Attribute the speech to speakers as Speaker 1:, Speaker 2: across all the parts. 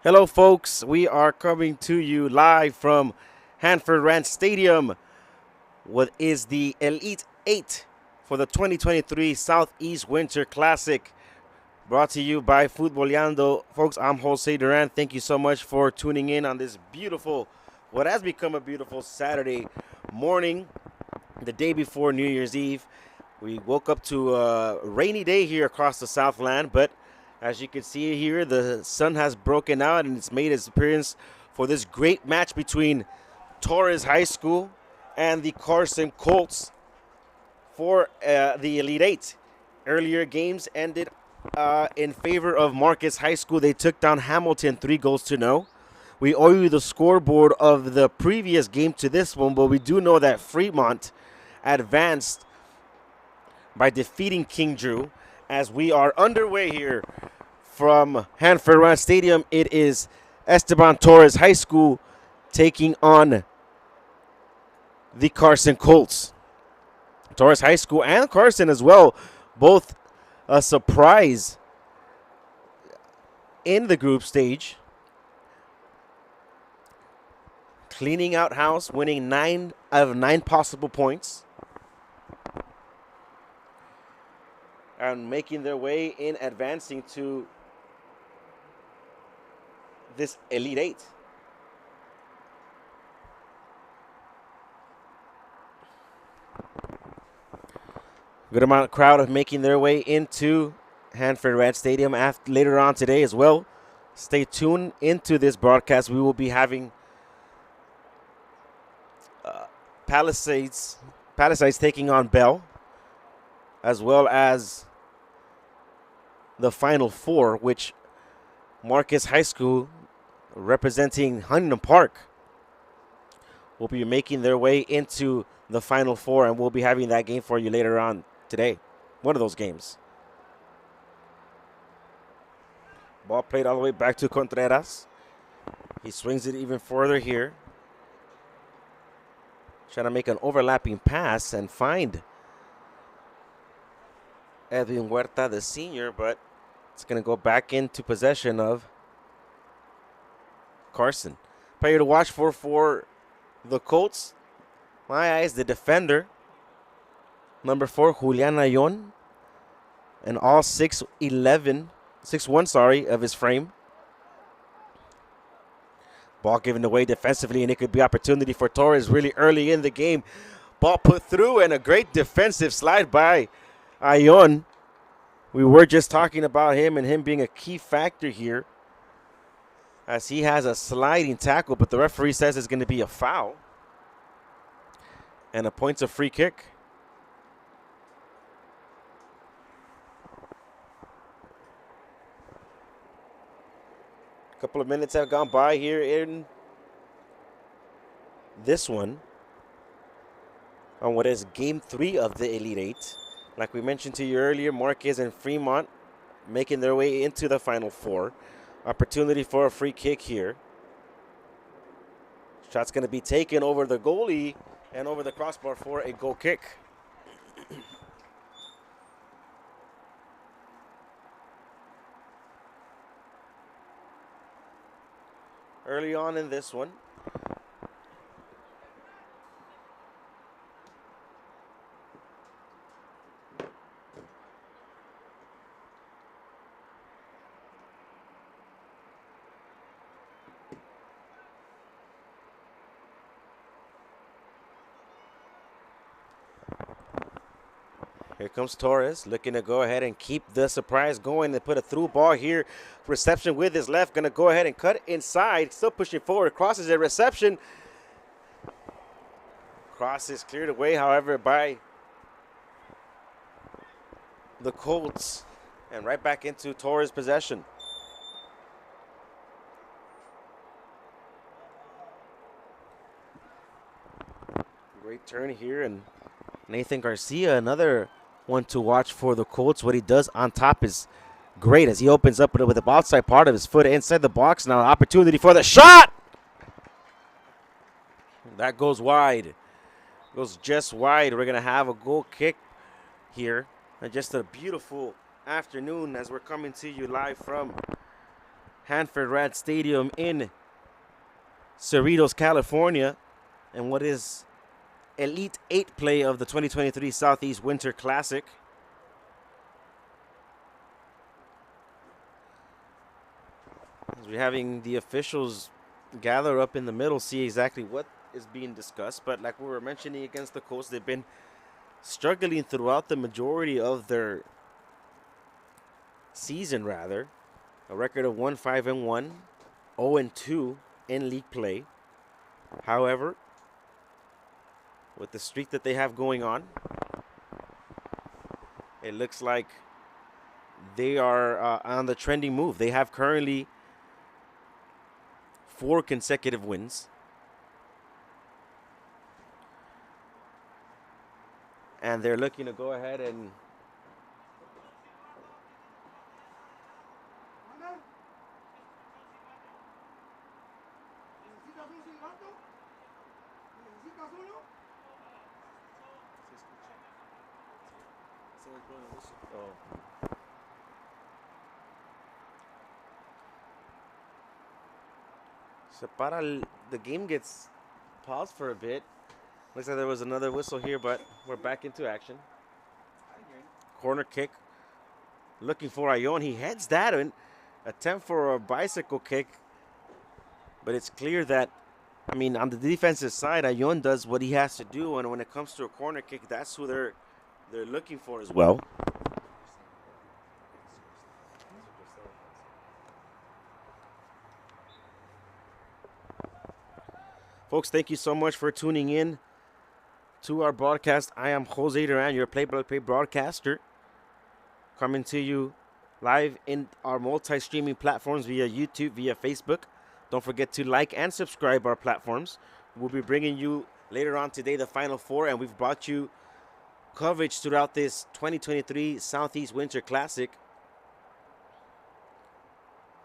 Speaker 1: Hello, folks. We are coming to you live from Hanford Rants Stadium. What is the Elite Eight for the 2023 Southeast Winter Classic? Brought to you by Futboleando. Folks, I'm Jose Duran. Thank you so much for tuning in on this beautiful, what has become a beautiful Saturday morning, the day before New Year's Eve. We woke up to a rainy day here across the Southland, but as you can see here, the sun has broken out and it's made its appearance for this great match between Torres High School and the Carson Colts for the Elite Eight. Earlier games ended in favor of Marcus High School. They took down Hamilton 3-0. We owe you the scoreboard of the previous game to this one, but we do know that Fremont advanced by defeating King Drew. As we are underway here from Hanford Rants Stadium, it is Esteban Torres High School taking on the Carson Colts. Torres High School and Carson as well, both a surprise in the group stage. Cleaning out house, winning 9 out of 9 possible points. And making their way in, advancing to this Elite Eight. Good amount of crowd of making their way into Hanford Rants Stadium later on today as well. Stay tuned into this broadcast. We will be having Palisades taking on Bell, as well as the Final Four, which Marcus High School, representing Huntington Park, will be making their way into the Final Four, and we'll be having that game for you later on today. One of those games. Ball played all the way back to Contreras. He swings it even further here. Trying to make an overlapping pass and find Edwin Huerta, the senior, but it's going to go back into possession of Carson. Player to watch for the Colts. My eyes, the defender, number 4, Julian Ayon, and all 6'1", of his frame. Ball given away defensively, and it could be opportunity for Torres really early in the game. Ball put through, and a great defensive slide by Ayon. We were just talking about him and him being a key factor here, as he has a sliding tackle, but the referee says it's going to be a foul and a points of free kick. A couple of minutes have gone by here in this one on what is game 3 of the Elite Eight. Like we mentioned to you earlier, Marquez and Fremont making their way into the Final Four. Opportunity for a free kick here. Shot's going to be taken over the goalie and over the crossbar for a goal kick. Early on in this one, here comes Torres, looking to go ahead and keep the surprise going. They put a through ball here. Reception with his left, going to go ahead and cut inside. Still pushing forward, crosses a reception. Cross is cleared away, however, by the Colts. And right back into Torres' possession. Great turn here, and Nathan Garcia, another one to watch for the Colts. What he does on top is great, as he opens up with the outside part of his foot inside the box. Now opportunity for the shot. That goes wide. Goes just wide. We're going to have a goal kick here. And just a beautiful afternoon as we're coming to you live from Hanford Rants Stadium in Cerritos, California, and what is Elite 8 play of the 2023 Southeast Winter Classic. As we're having the officials gather up in the middle, see exactly what is being discussed. But like we were mentioning against the Colts, they've been struggling throughout the majority of their season, rather. A record of 1-5-1, 0-2 in league play. However, with the streak that they have going on, it looks like they are on the trending move. They have currently 4 consecutive wins. And they're looking to go ahead and the game gets paused for a bit. Looks like there was another whistle here, but we're back into action. Corner kick. Looking for Ayon. He heads that in. Attempt for a bicycle kick. But it's clear that, I mean, on the defensive side, Ayon does what he has to do. And when it comes to a corner kick, that's who they're looking for as well. Folks, thank you so much for tuning in to our broadcast. I am Jose Duran, your play-by-play broadcaster, coming to you live in our multi-streaming platforms via YouTube, via Facebook. Don't forget to like and subscribe our platforms. We'll be bringing you later on today the Final Four, and we've brought you coverage throughout this 2023 Southeast Winter Classic,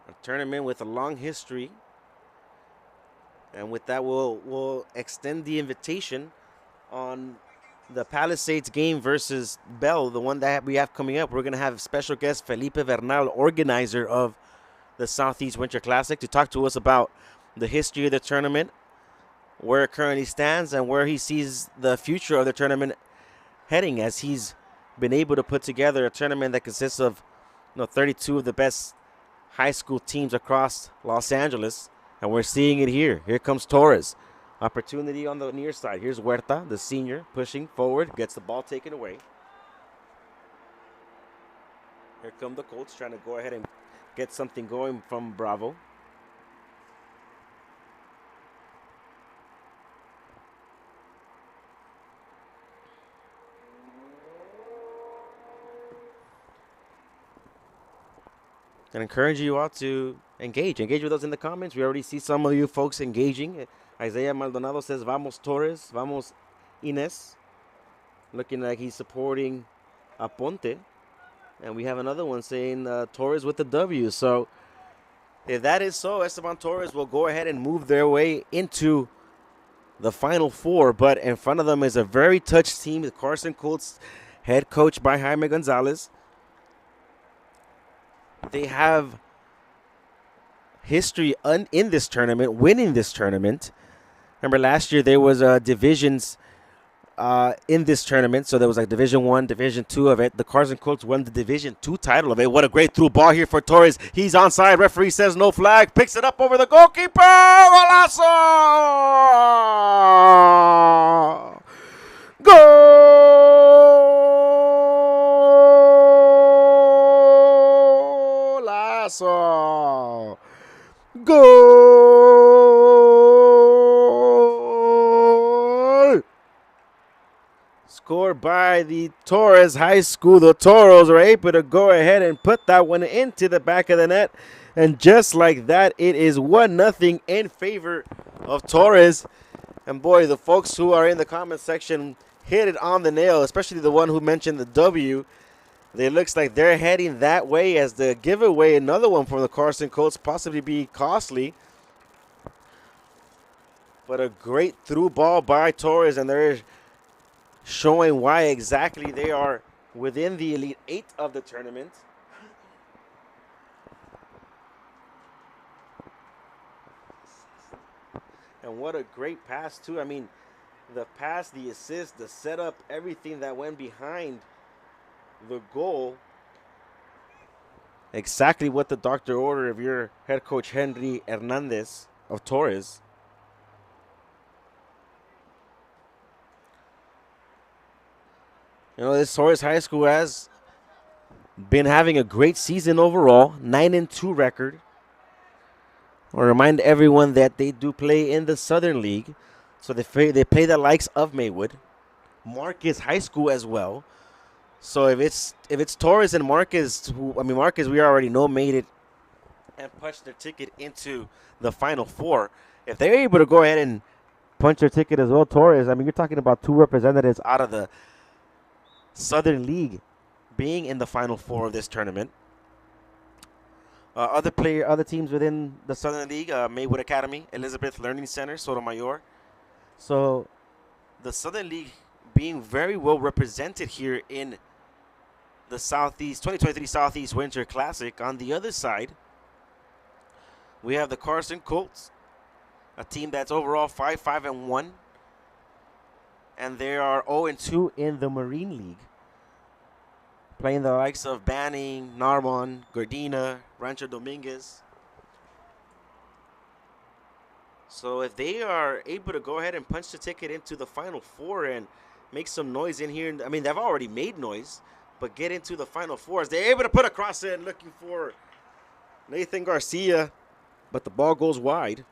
Speaker 1: a tournament with a long history. And with that, we'll extend the invitation on the Palisades game versus Bell, the one that we have coming up. We're going to have special guest Felipe Bernal, organizer of the Southeast Winter Classic, to talk to us about the history of the tournament, where it currently stands, and where he sees the future of the tournament heading, as he's been able to put together a tournament that consists of 32 of the best high school teams across Los Angeles. And we're seeing it here. Here comes Torres. Opportunity on the near side. Here's Huerta, the senior, pushing forward, gets the ball taken away. Here come the Colts trying to go ahead and get something going from Bravo. And encourage you all to engage with us in the comments. We already see some of you folks engaging. Isaiah Maldonado says, "Vamos Torres, vamos Ines." Looking like he's supporting Aponte. And we have another one saying Torres with the W. So if that is so, Esteban Torres will go ahead and move their way into the Final Four. But in front of them is a very touched team, the Carson Colts, head coach by Jaime Gonzalez. They have history in this tournament, winning this tournament. Remember last year there was divisions in this tournament. So there was like Division 1, Division 2 of it. The Carson Colts won the Division 2 title of it. What a great through ball here for Torres. He's onside. Referee says no flag. Picks it up over the goalkeeper. Golazo! Golazo! Goal! Scored by the Torres High School. The Toros are able to go ahead and put that one into the back of the net. And just like that, it is 1-0 in favor of Torres. And boy, the folks who are in the comment section hit it on the nail, especially the one who mentioned the W. It looks like they're heading that way, as the giveaway, another one from the Carson Colts, possibly be costly. But a great through ball by Torres, and they're showing why exactly they are within the Elite 8 of the tournament. And what a great pass, too. I mean, the pass, the assist, the setup, everything that went behind the goal. Exactly what the doctor ordered of your head coach, Henry Hernandez of Torres. You know, this Torres High School has been having a great season overall, 9-2 record. I'll remind everyone that they do play in the Southern League, so they play the likes of Maywood, Marcus High School as well. So if it's Torres and Marcus, Marcus we already know made it and punched their ticket into the Final Four. If they're able to go ahead and punch their ticket as well, Torres, I mean, you're talking about two representatives out of the Southern League being in the Final Four of this tournament. Other teams within the Southern League, Maywood Academy, Elizabeth Learning Center, Sotomayor. So the Southern League being very well represented here in the Southeast 2023 Southeast Winter Classic. On the other side, we have the Carson Colts, a team that's overall 5-5-1, and they are 0-2 in the Marine League, playing the likes of Banning, Narmon, Gardena, Rancho Dominguez. So if they are able to go ahead and punch the ticket into the Final Four and make some noise in here, I mean, they've already made noise, but get into the Final Fours, they're able to put a cross in looking for Nathan Garcia, but the ball goes wide.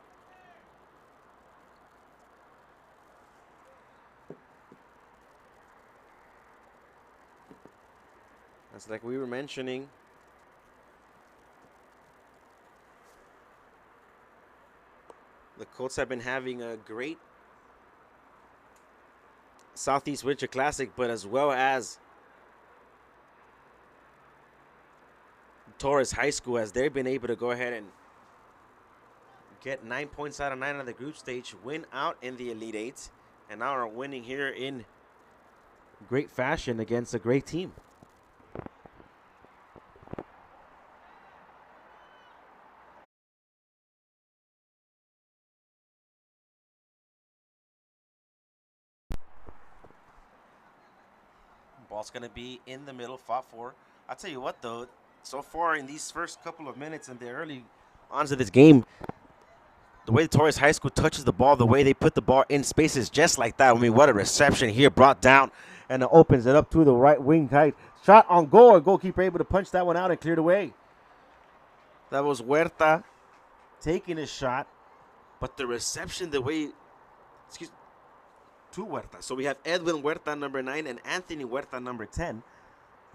Speaker 1: That's like we were mentioning. The Colts have been having a great Southeast Winter Classic, but as well as Torres High School, as they've been able to go ahead and get 9 points out of 9 on the group stage, win out in the Elite Eight, and now are winning here in great fashion against a great team. Ball's going to be in the middle, fought for. I'll tell you what, though, so far in these first couple of minutes in the early ons of this game, the way Torres High School touches the ball, the way they put the ball in spaces just like that. I mean, what a reception here, brought down, and it opens it up to the right wing tight. Shot on goal, a goalkeeper able to punch that one out and cleared away. That was Huerta taking a shot, but the reception, the way, to Huerta. So we have Edwin Huerta, number 9, and Anthony Huerta, number 10.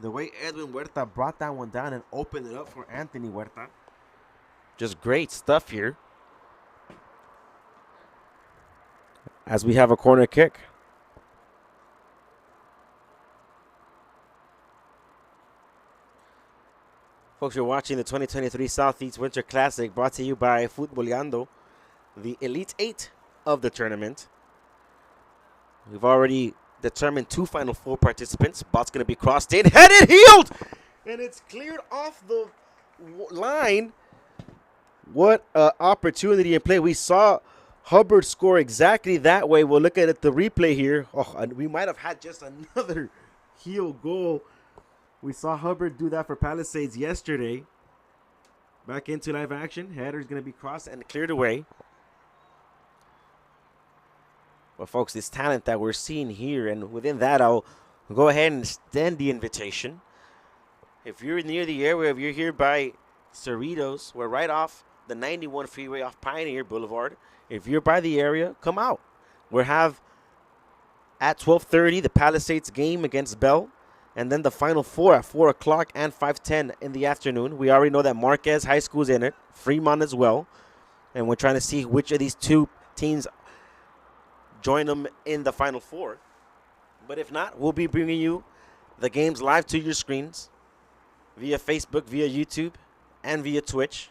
Speaker 1: The way Edwin Huerta brought that one down and opened it up for Anthony Huerta. Just great stuff here. As we have a corner kick. Folks, you're watching the 2023 Southeast Winter Classic, brought to you by Futboleando, the Elite Eight of the tournament. We've already determined 2 Final Four participants. Ball's going to be crossed in, headed, healed, and it's cleared off the line. What an opportunity in play. We saw Hubbard score exactly that way. We'll look at the replay here. Oh, and we might have had just another heel goal. We saw Hubbard do that for Palisades yesterday. Back into live action. Header's going to be crossed and cleared away. Well, folks, this talent that we're seeing here, and within that, I'll go ahead and extend the invitation. If you're near the area, if you're here by Cerritos, we're right off the 91 freeway off Pioneer Boulevard. If you're by the area, come out. We'll have at 12:30 the Palisades game against Bell, and then the Final Four at 4 o'clock and 5:10 in the afternoon. We already know that Marquez High School's in it, Fremont as well, and we're trying to see which of these two teams join them in the Final Four. But if not, we'll be bringing you the games live to your screens via Facebook, via YouTube, and via Twitch.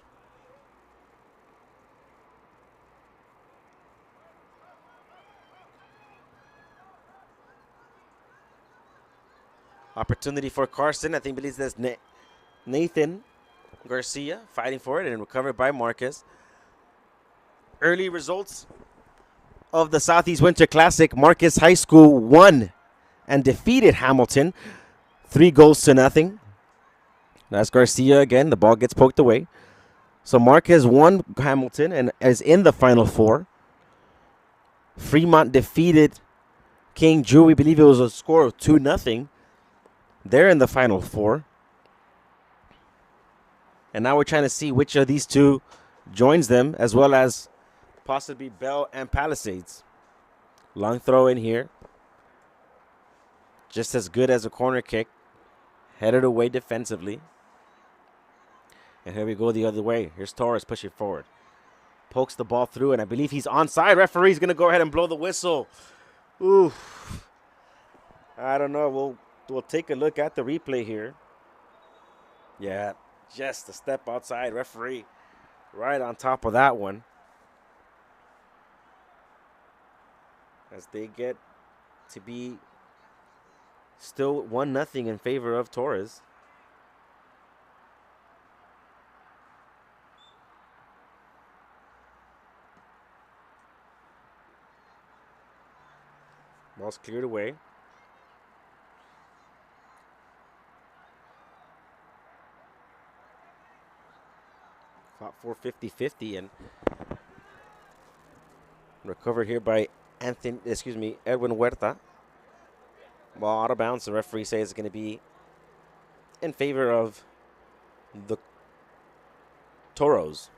Speaker 1: Opportunity for Carson. I think believes that's Nathan Garcia fighting for it and recovered by Marquez. Early results of the Southeast Winter Classic, Marcus High School won and defeated Hamilton 3-0. That's Garcia again. The ball gets poked away. So Marquez won Hamilton and is in the Final Four. Fremont defeated King Drew. We believe it was a score of 2-0. They're in the Final Four. And now we're trying to see which of these two joins them, as well as possibly Bell and Palisades. Long throw in here. Just as good as a corner kick. Headed away defensively. And here we go the other way. Here's Torres pushing forward. Pokes the ball through, and I believe he's onside. Referee's going to go ahead and blow the whistle. Ooh. I don't know. We'll take a look at the replay here. Yeah, just a step outside. Referee right on top of that one. As they get to be still 1-0 in favor of Torres. Ball's cleared away. Fought for 50-50 and recovered here by Edwin Huerta. Ball out of bounds. The referee says it's going to be in favor of the Toros.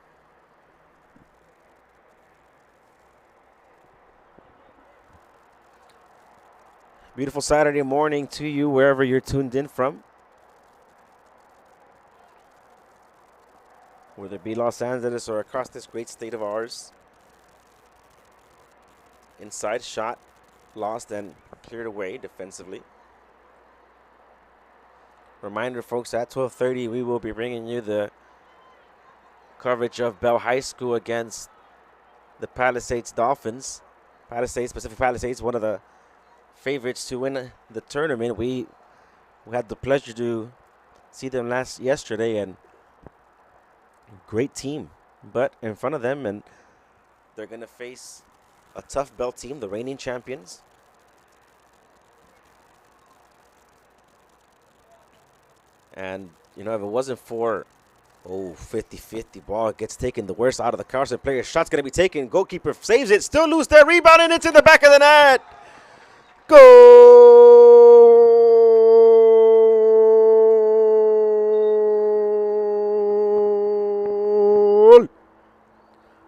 Speaker 1: Beautiful Saturday morning to you wherever you're tuned in from. Whether it be Los Angeles or across this great state of ours. Inside shot lost and cleared away defensively. Reminder, folks, at 12:30 we will be bringing you the coverage of Bell High School against the Palisades Dolphins. Pacific Palisades, one of the favorites to win the tournament. We had the pleasure to see them yesterday, and great team. But in front of them, and they're going to face a tough Bell team, the reigning champions. And, you know, if it wasn't for 50-50 ball gets taken, the worst out of the Carson player. Shot's going to be taken. Goalkeeper saves it. Still loose there. Rebound, and it's in the back of the net. Goal!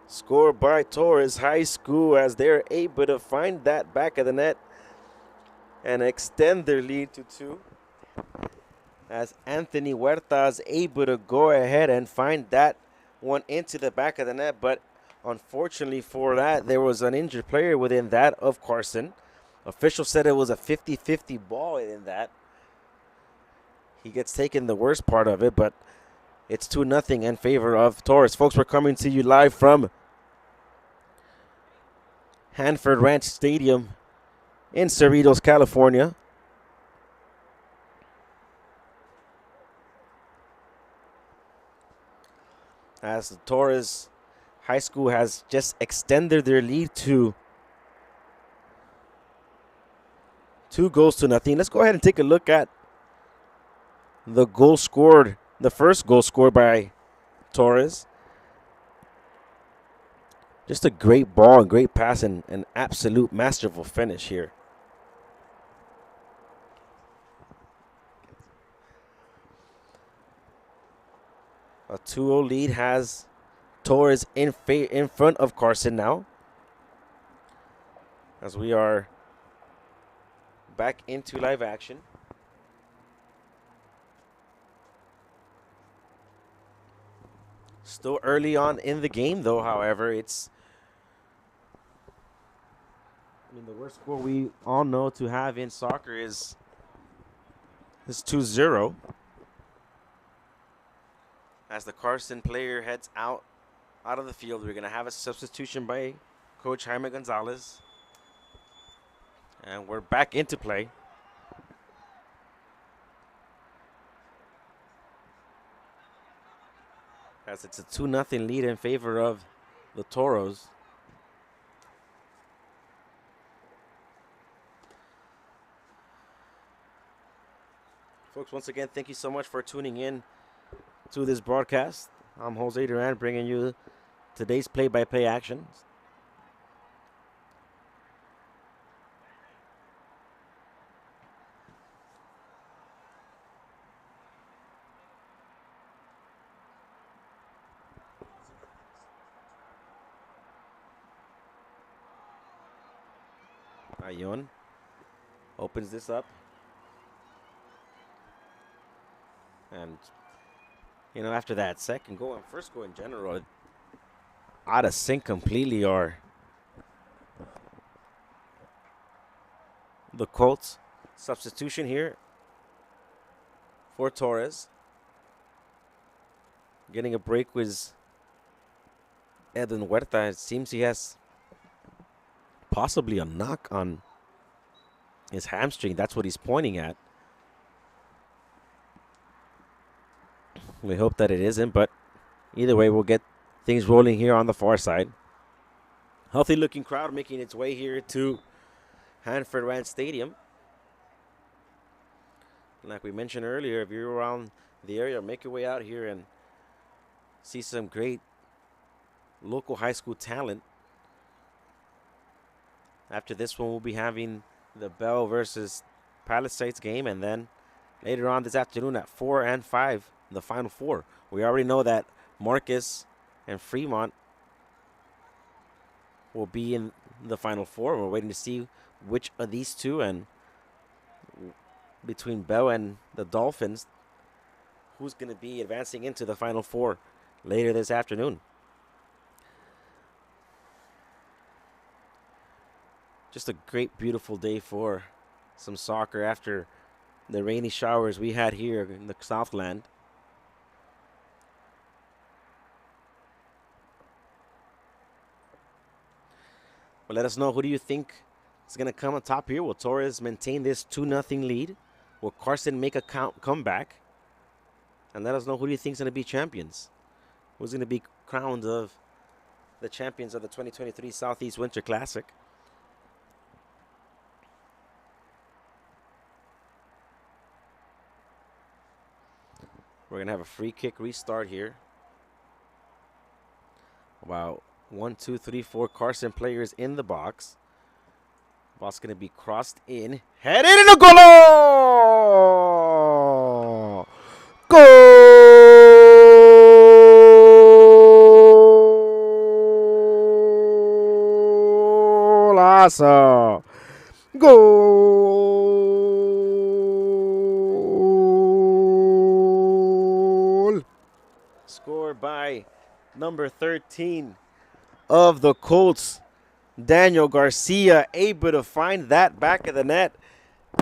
Speaker 1: Scored by Torres High School as they're able to find that back of the net and extend their lead to 2. As Anthony Huerta is able to go ahead and find that one into the back of the net. But unfortunately for that, there was an injured player within that of Carson. Officials said it was a 50-50 ball in that. He gets taken the worst part of it, but it's 2-0 in favor of Torres. Folks, we're coming to you live from Hanford Ranch Stadium in Cerritos, California. As the Torres High School has just extended their lead to 2-0. Let's go ahead and take a look at the goal scored, the first goal scored by Torres. Just a great ball and great pass and an absolute masterful finish here. A 2-0 lead has Torres in front of Carson now. As we are back into live action. Still early on in the game, though, however. The worst score we all know to have in soccer is 2-0. As the Carson player heads out of the field, we're going to have a substitution by Coach Jaime Gonzalez. And we're back into play. As it's a 2-0 lead in favor of the Toros. folks. Once again, thank you so much for tuning in to this broadcast. I'm Jose Durant bringing you today's play-by-play action. Ayon opens this up. And, after that second goal and first goal in general, out of sync completely are the Colts. Substitution here for Torres. Getting a break was Edwin Huerta. It seems he has possibly a knock on his hamstring. That's what he's pointing at. We hope that it isn't, but either way, we'll get things rolling here on the far side. Healthy looking crowd making its way here to Hanford Rants Stadium. Like we mentioned earlier, if you're around the area, make your way out here and see some great local high school talent. After this one, we'll be having the Bell versus Palisades game, and then later on this afternoon at 4 and 5, the Final Four. We already know that Marcus and Fremont will be in the Final Four. We're waiting to see which of these two, and between Bell and the Dolphins, who's going to be advancing into the Final Four later this afternoon. Just a great, beautiful day for some soccer after the rainy showers we had here in the Southland. But let us know, who do you think is going to come on top here? Will Torres maintain this 2-0 lead? Will Carson make a comeback? And let us know, who do you think is going to be champions? Who's going to be crowned of the champions of the 2023 Southeast Winter Classic? We're going to have a free kick restart here. Wow. 1, 2, 3, 4 Carson players in the box. Ball's going to be crossed in. Headed in a goal! Golazo! Goal! Scored by number 13 of the Colts, Daniel Garcia, able to find that back of the net.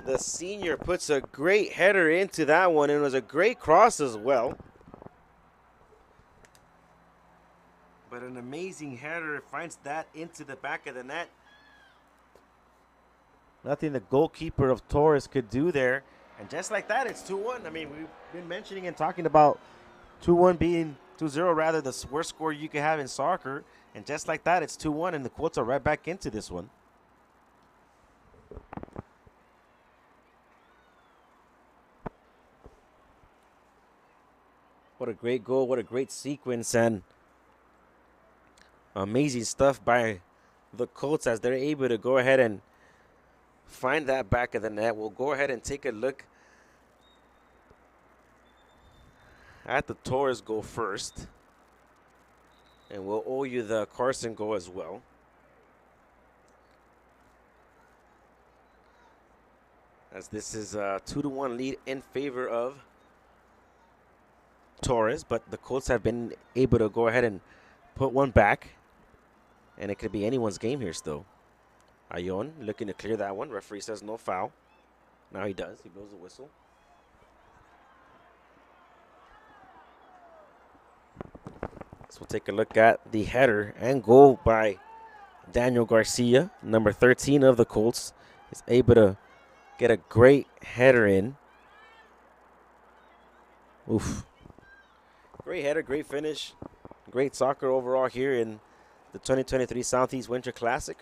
Speaker 1: The senior puts a great header into that one, and it was a great cross as well. But an amazing header finds that into the back of the net. Nothing the goalkeeper of Torres could do there. And just like that, it's 2-1. I mean, we've been mentioning and talking about 2-1 being 2-0, rather the worst score you could have in soccer. And just like that, it's 2-1, and the Colts are right back into this one. What a great goal, what a great sequence, and amazing stuff by the Colts as they're able to go ahead and find that back of the net. We'll go ahead and take a look at the Torres goal first. And we'll owe you the Carson goal as well. As this is a 2-1 lead in favor of Torres. But the Colts have been able to go ahead and put one back. And it could be anyone's game here still. Ayon looking to clear that one. Referee says no foul. Now he does. He blows the whistle. So we'll take a look at the header and goal by Daniel Garcia, number 13 of the Colts. Is able to get a great header in. Oof. Great header, great finish. Great soccer overall here in the 2023 Southeast Winter Classic.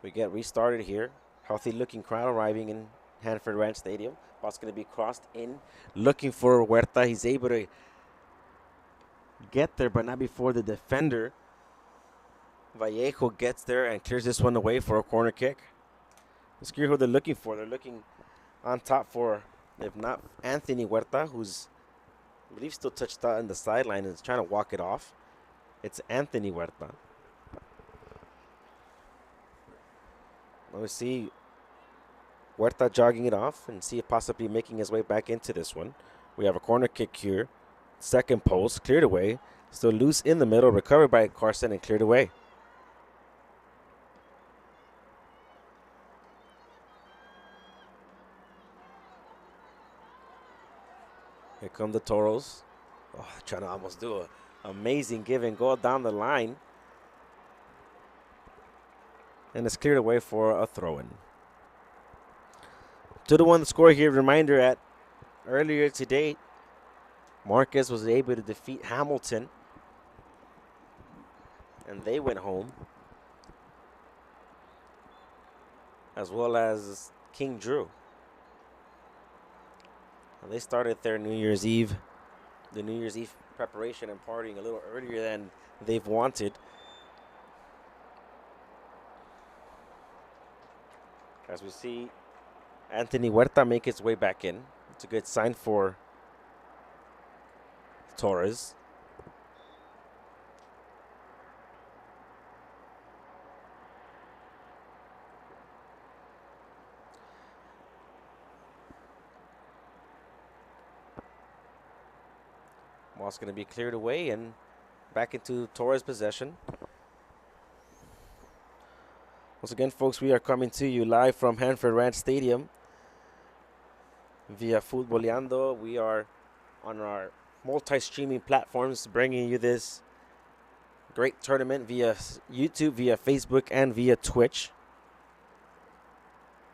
Speaker 1: We We get restarted here. Healthy looking crowd arriving in Hanford Ranch Stadium. Ball's going to be crossed in, looking for Huerta. He's able to get there, but not before the defender, Vallejo, gets there and clears this one away for a corner kick. Let's hear who they're looking for. They're looking on top for, if not Anthony Huerta, who's, I believe, still touched out in the sideline and is trying to walk it off. It's Anthony Huerta. Let me see Huerta jogging it off and see if possibly making his way back into this one. We have a corner kick here. Second post, cleared away. Still loose in the middle, recovered by Carson and cleared away. Here come the Torres. Oh, trying to almost do an amazing give and go down the line. And it's cleared away for a throw-in. 2-1 score here. Reminder at earlier today, Marquez was able to defeat Hamilton, and they went home, as well as King Drew. And they started their New Year's Eve, the New Year's Eve preparation and partying a little earlier than they've wanted. As we see Anthony Huerta make his way back in. It's a good sign for Torres. Ball's going to be cleared away and back into Torres' possession. Once again, folks, we are coming to you live from Hanford Ranch Stadium via Futboleando. We are on our multi-streaming platforms bringing you this great tournament via YouTube, via Facebook, and via Twitch.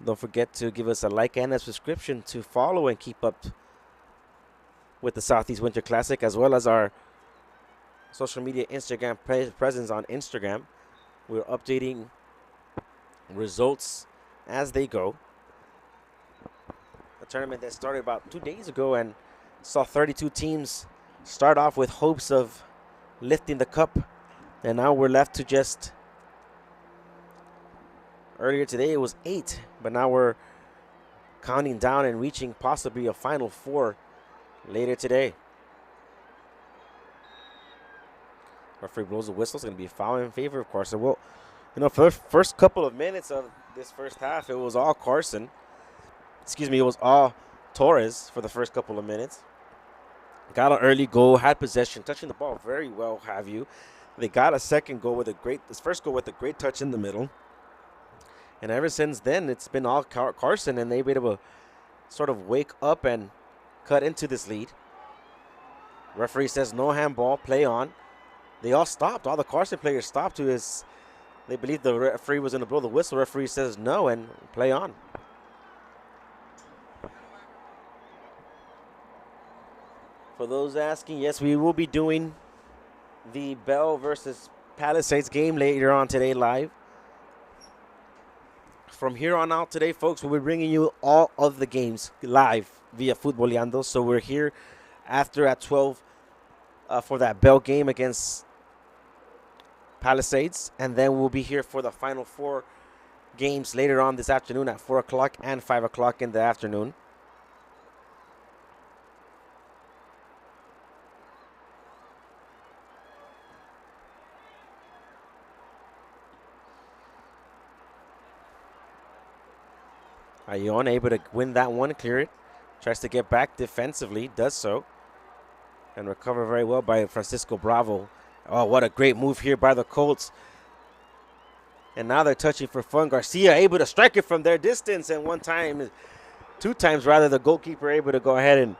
Speaker 1: Don't forget to give us a like and a subscription to follow and keep up with the Southeast Winter Classic, as well as our social media Instagram presence on Instagram. We're updating results as they go. A tournament that started about 2 days ago and saw 32 teams start off with hopes of lifting the cup, and now we're left to just, earlier today it was 8, but now we're counting down and reaching possibly a final 4 later today. Referee blows the whistle. It's going to be a foul in favor of Carson. Well, you know, for the first couple of minutes of this first half, it was all Carson. Excuse me, it was all Torres for the first couple of minutes. Got an early goal, had possession, touching the ball very well, have you. They got a second goal with this first goal with a great touch in the middle. And ever since then, it's been all Carson, and they've been able to sort of wake up and cut into this lead. Referee says no handball, play on. They all stopped. All the Carson players stopped they believe the referee was going to blow the whistle. Referee says no and play on. For those asking, yes, we will be doing the Bell versus Palisades game later on today live. From here on out today, folks, we'll be bringing you all of the games live via Futboleando. So we're here after at 12 for that Bell game against Palisades. And then we'll be here for the final 4 games later on this afternoon at 4 o'clock and 5 o'clock in the afternoon. Ayon able to win that one, clear it. Tries to get back defensively, does so. And recover very well by Francisco Bravo. Oh, what a great move here by the Colts. And now they're touching for fun. Garcia able to strike it from their distance. And 2 times rather, the goalkeeper able to go ahead and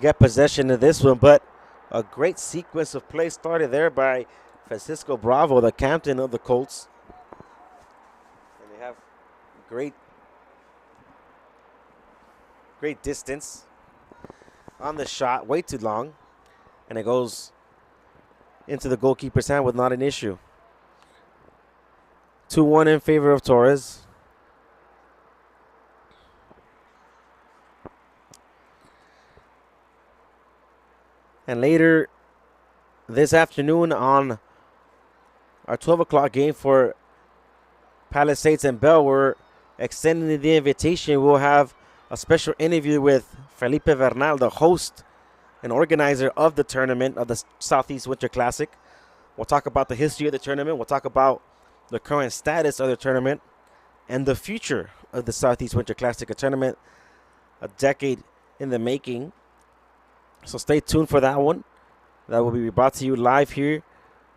Speaker 1: get possession of this one. But a great sequence of play started there by Francisco Bravo, the captain of the Colts. And they have great distance on the shot, way too long, and it goes into the goalkeeper's hand with not an issue. 2-1 in favor of Torres. And later this afternoon on our 12 o'clock game for Palisades and Bell, we're extending the invitation. We'll have a special interview with Felipe Bernal, the host and organizer of the tournament, of the Southeast Winter Classic. We'll talk about the history of the tournament. We'll talk about the current status of the tournament and the future of the Southeast Winter Classic, a tournament a decade in the making. So stay tuned for that one. That will be brought to you live here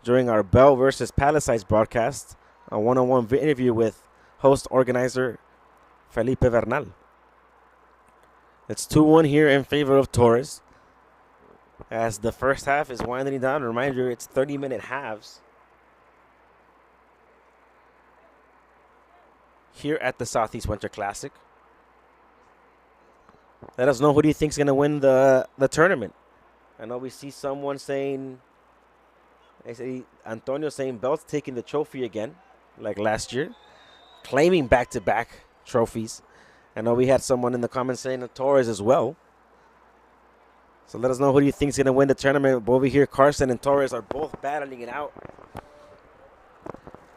Speaker 1: during our Bell versus Palisades broadcast, a one-on-one interview with host organizer Felipe Bernal. It's 2-1 here in favor of Torres, as the first half is winding down. Reminder, it's 30-minute halves here at the Southeast Winter Classic. Let us know who do you think is going to win the tournament. I know we see someone saying, I see Antonio saying Bell's taking the trophy again, like last year, claiming back-to-back trophies. I know we had someone in the comments saying Torres as well. So let us know who do you think is going to win the tournament. Over here, Carson and Torres are both battling it out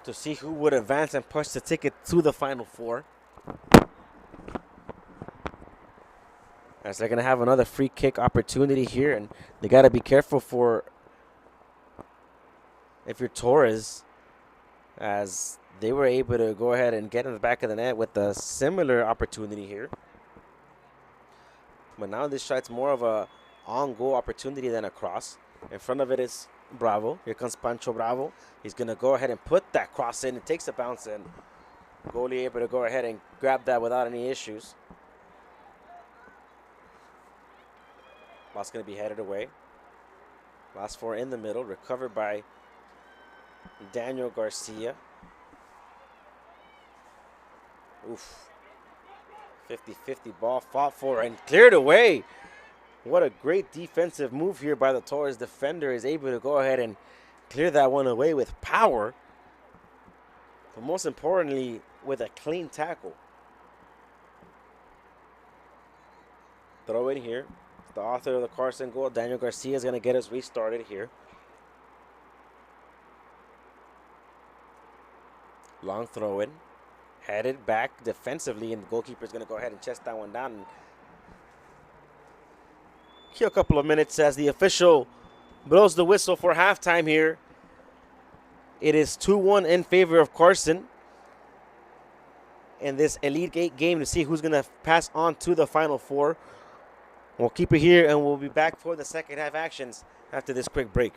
Speaker 1: to see who would advance and push the ticket to the Final Four. As they're going to have another free kick opportunity here, and they got to be careful for, if you're Torres, as they were able to go ahead and get in the back of the net with a similar opportunity here. But now this shot's more of a on-goal opportunity than a cross. In front of it is Bravo. Here comes Pancho Bravo. He's going to go ahead and put that cross in. It takes a bounce in. Goalie able to go ahead and grab that without any issues. Ball's going to be headed away. Last four in the middle. Recovered by Daniel Garcia. Oof. 50-50 ball fought for and cleared away. What a great defensive move here by the Torres defender. Is able to go ahead and clear that one away with power. But most importantly, with a clean tackle. Throw in here. The author of the Carson goal, Daniel Garcia, is going to get us restarted here. Long throw in. Headed back defensively, and the goalkeeper is going to go ahead and chest that one down. And kill a couple of minutes as the official blows the whistle for halftime here. It is 2-1 in favor of Carson in this Elite 8 game to see who's going to pass on to the Final Four. We'll keep it here, and we'll be back for the second half actions after this quick break.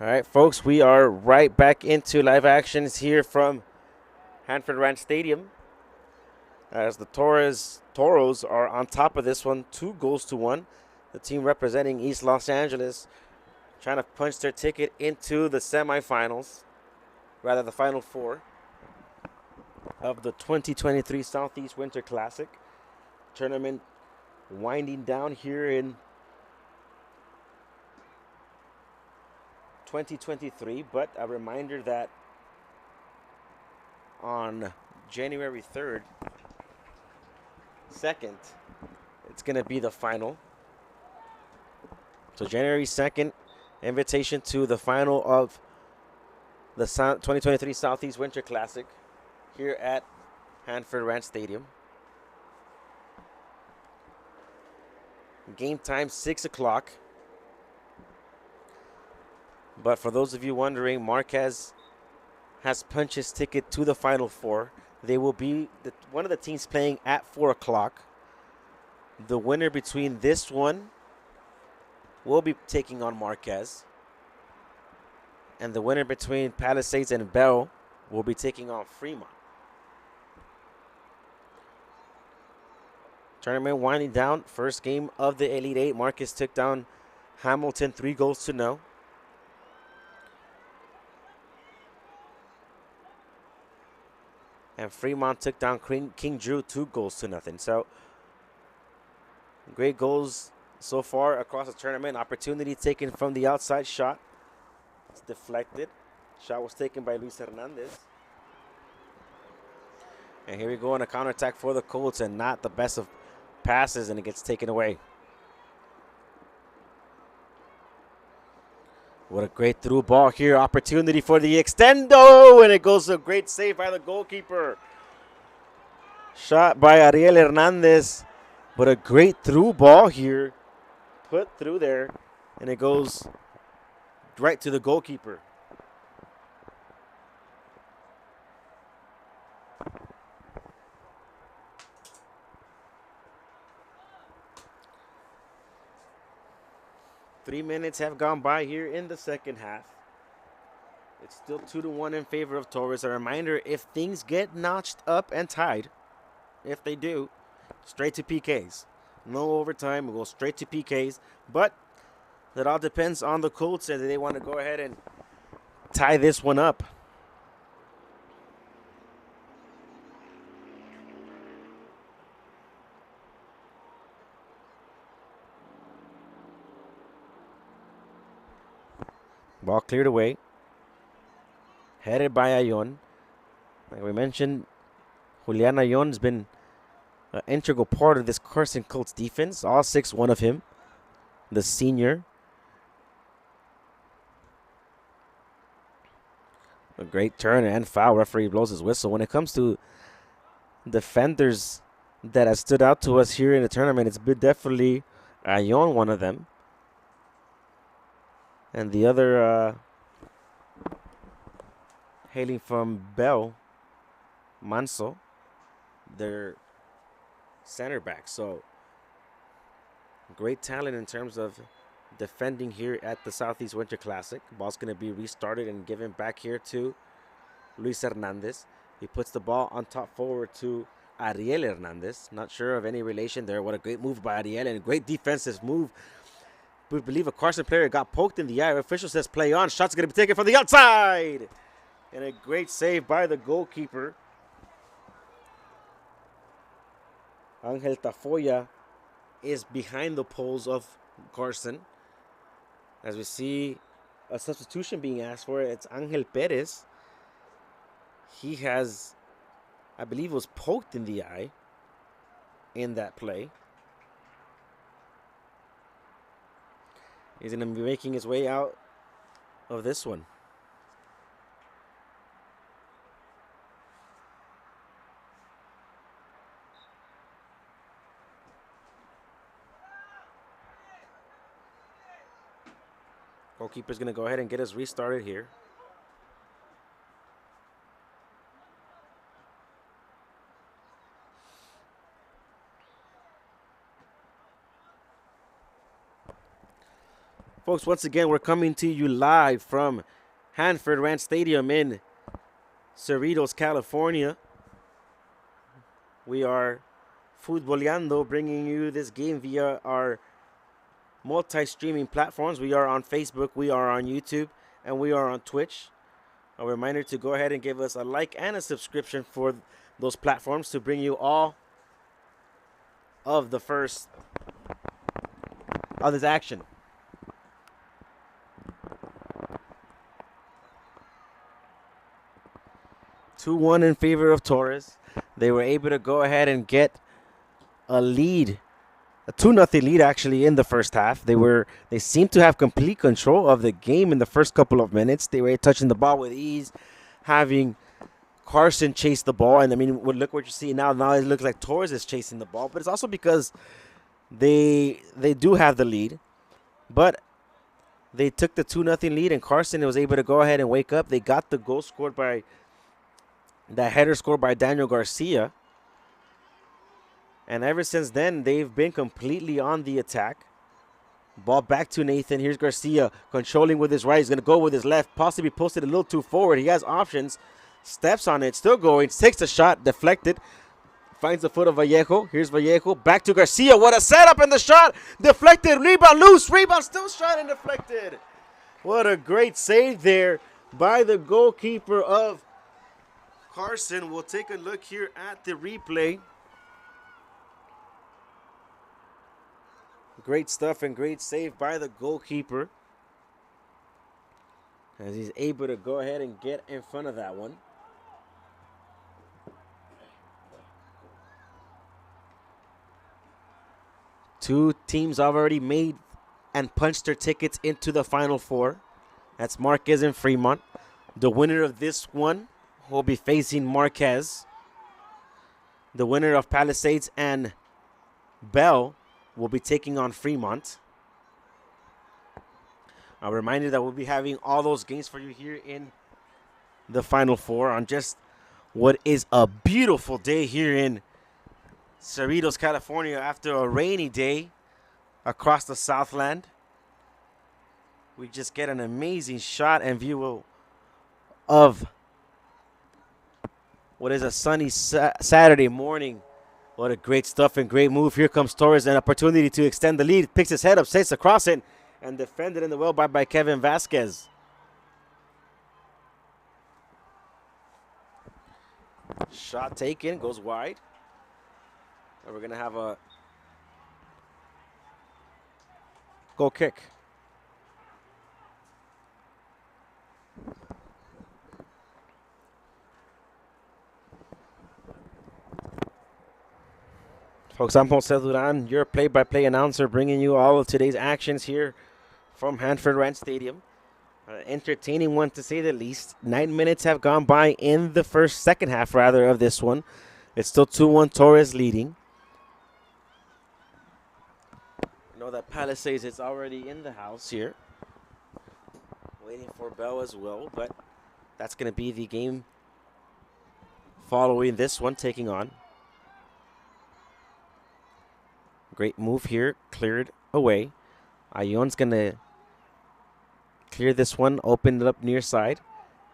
Speaker 1: All right, folks, we are right back into live actions here from Hanford Rants Stadium as the Toros are on top of this one, 2-1. The team representing East Los Angeles trying to punch their ticket into the semifinals, rather the Final Four of the 2023 Southeast Winter Classic tournament, winding down here in 2023. But a reminder that on January 3rd, 2nd, it's going to be the final. So January 2nd, invitation to the final of the 2023 Southeast Winter Classic here at Hanford Rants Stadium. Game time 6 o'clock. But for those of you wondering, Marquez has punched his ticket to the Final Four. They will be one of the teams playing at 4 o'clock. The winner between this one will be taking on Marquez. And the winner between Palisades and Bell will be taking on Fremont. Tournament winding down. First game of the Elite Eight. Marcus took down Hamilton 3-0. And Fremont took down King Drew 2-0. So great goals so far across the tournament. Opportunity taken from the outside shot. It's deflected. Shot was taken by Luis Hernandez. And here we go on a counterattack for the Colts, and not the best of passes, and it gets taken away. What a great through ball here. Opportunity for the extendo, and it goes to a great save by the goalkeeper. Shot by Ariel Hernandez, but a great through ball here. Put through there, and it goes right to the goalkeeper. Three minutes have gone by here in the second half. It's still 2-1 in favor of Torres. A reminder, if things get notched up and tied, if they do, straight to PKs. No overtime, we'll go straight to PKs. But that all depends on the Colts, and they want to go ahead and tie this one up. Ball cleared away. Headed by Ayon. Like we mentioned, Julian Ayon has been an integral part of this Carson Colts defense. All 6'1" of him, the senior. A great turn and foul. Referee blows his whistle. When it comes to defenders that have stood out to us here in the tournament, it's been definitely Ayon, one of them. And the other, hailing from Bell, Manso, their center back. So great talent in terms of defending here at the Southeast Winter Classic. Ball's going to be restarted and given back here to Luis Hernandez. He puts the ball on top forward to Ariel Hernandez. Not sure of any relation there. What a great move by Ariel, and a great defensive move. We believe a Carson player got poked in the eye. Official says play on. Shot's going to be taken from the outside. And a great save by the goalkeeper. Angel Tafoya is behind the poles of Carson. As we see a substitution being asked for, it's Angel Perez. He has, I believe, was poked in the eye in that play. He's going to be making his way out of this one. Goalkeeper's going to go ahead and get us restarted here. Folks, once again, we're coming to you live from Hanford Rants Stadium in Cerritos, California. We are Futboleando, bringing you this game via our multi-streaming platforms. We are on Facebook, we are on YouTube, and we are on Twitch. A reminder to go ahead and give us a like and a subscription for those platforms to bring you all of the first of this action. 2-1 in favor of Torres. They were able to go ahead and get a lead, a 2-0 lead actually in the first half. They seemed to have complete control of the game in the first couple of minutes. They were touching the ball with ease, having Carson chase the ball. And I mean, look what you see now. Now it looks like Torres is chasing the ball, but it's also because they do have the lead. But they took the 2-0 lead, and Carson was able to go ahead and wake up. They got the goal scored by that header scored by Daniel Garcia. And ever since then, they've been completely on the attack. Ball back to Nathan. Here's Garcia controlling with his right. He's going to go with his left. Possibly posted a little too forward. He has options. Steps on it. Still going. Takes the shot. Deflected. Finds the foot of Vallejo. Here's Vallejo. Back to Garcia. What a setup in the shot. Deflected. Rebound loose. Rebound still shot and deflected. What a great save there by the goalkeeper of Carson. We'll take a look here at the replay. Great stuff and great save by the goalkeeper, as he's able to go ahead and get in front of that one. Two teams already made and punched their tickets into the Final Four. That's Marquez and Fremont. The winner of this one will be facing Marquez. The winner of Palisades and Bell will be taking on Fremont. A reminder that we'll be having all those games for you here in the Final Four on just what is a beautiful day here in Cerritos, California, after a rainy day across the Southland. We just get an amazing shot and view of what is a sunny Saturday morning. What a great stuff and great move. Here comes Torres, an opportunity to extend the lead. Picks his head up, sets across it, and defended in the well by Kevin Vasquez. Shot taken, goes wide. And we're going to have a goal kick. Folks, I'm Jose Duran, your play-by-play announcer, bringing you all of today's actions here from Hanford Rants Stadium. An entertaining one, to say the least. 9 minutes have gone by in the second half, of this one. It's still 2-1 Torres leading. I know that Palisades is already in the house here, waiting for Bell as well, but that's going to be the game following this one, taking on. Great move here, cleared away. Ayon's going to clear this one, open it up near side.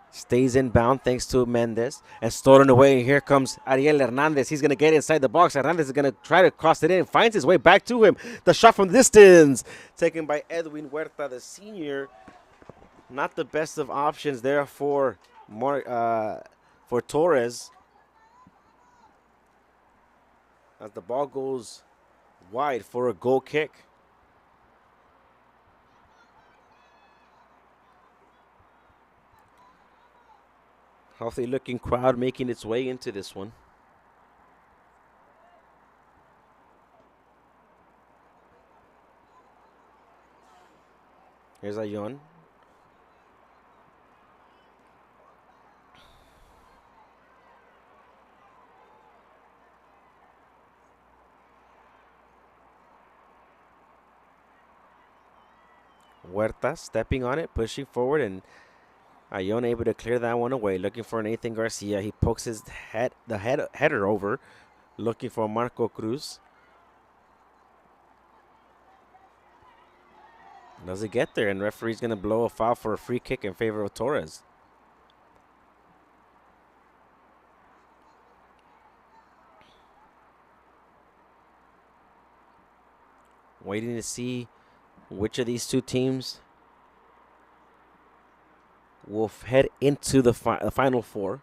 Speaker 1: Stays inbound thanks to Mendez. And stolen away. Here comes Ariel Hernandez. He's going to get inside the box. Hernandez is going to try to cross it in. Finds his way back to him. The shot from distance. Taken by Edwin Huerta, the senior. Not the best of options there for Torres. As the ball goes wide for a goal kick. Healthy looking crowd making its way into this one. Here's Ayon. Huerta stepping on it, pushing forward, and Ayon able to clear that one away. Looking for Nathan Garcia. He pokes his header over, looking for Marco Cruz. Does it get there? And referee's going to blow a foul for a free kick in favor of Torres. Waiting to see which of these two teams will head into the Final Four.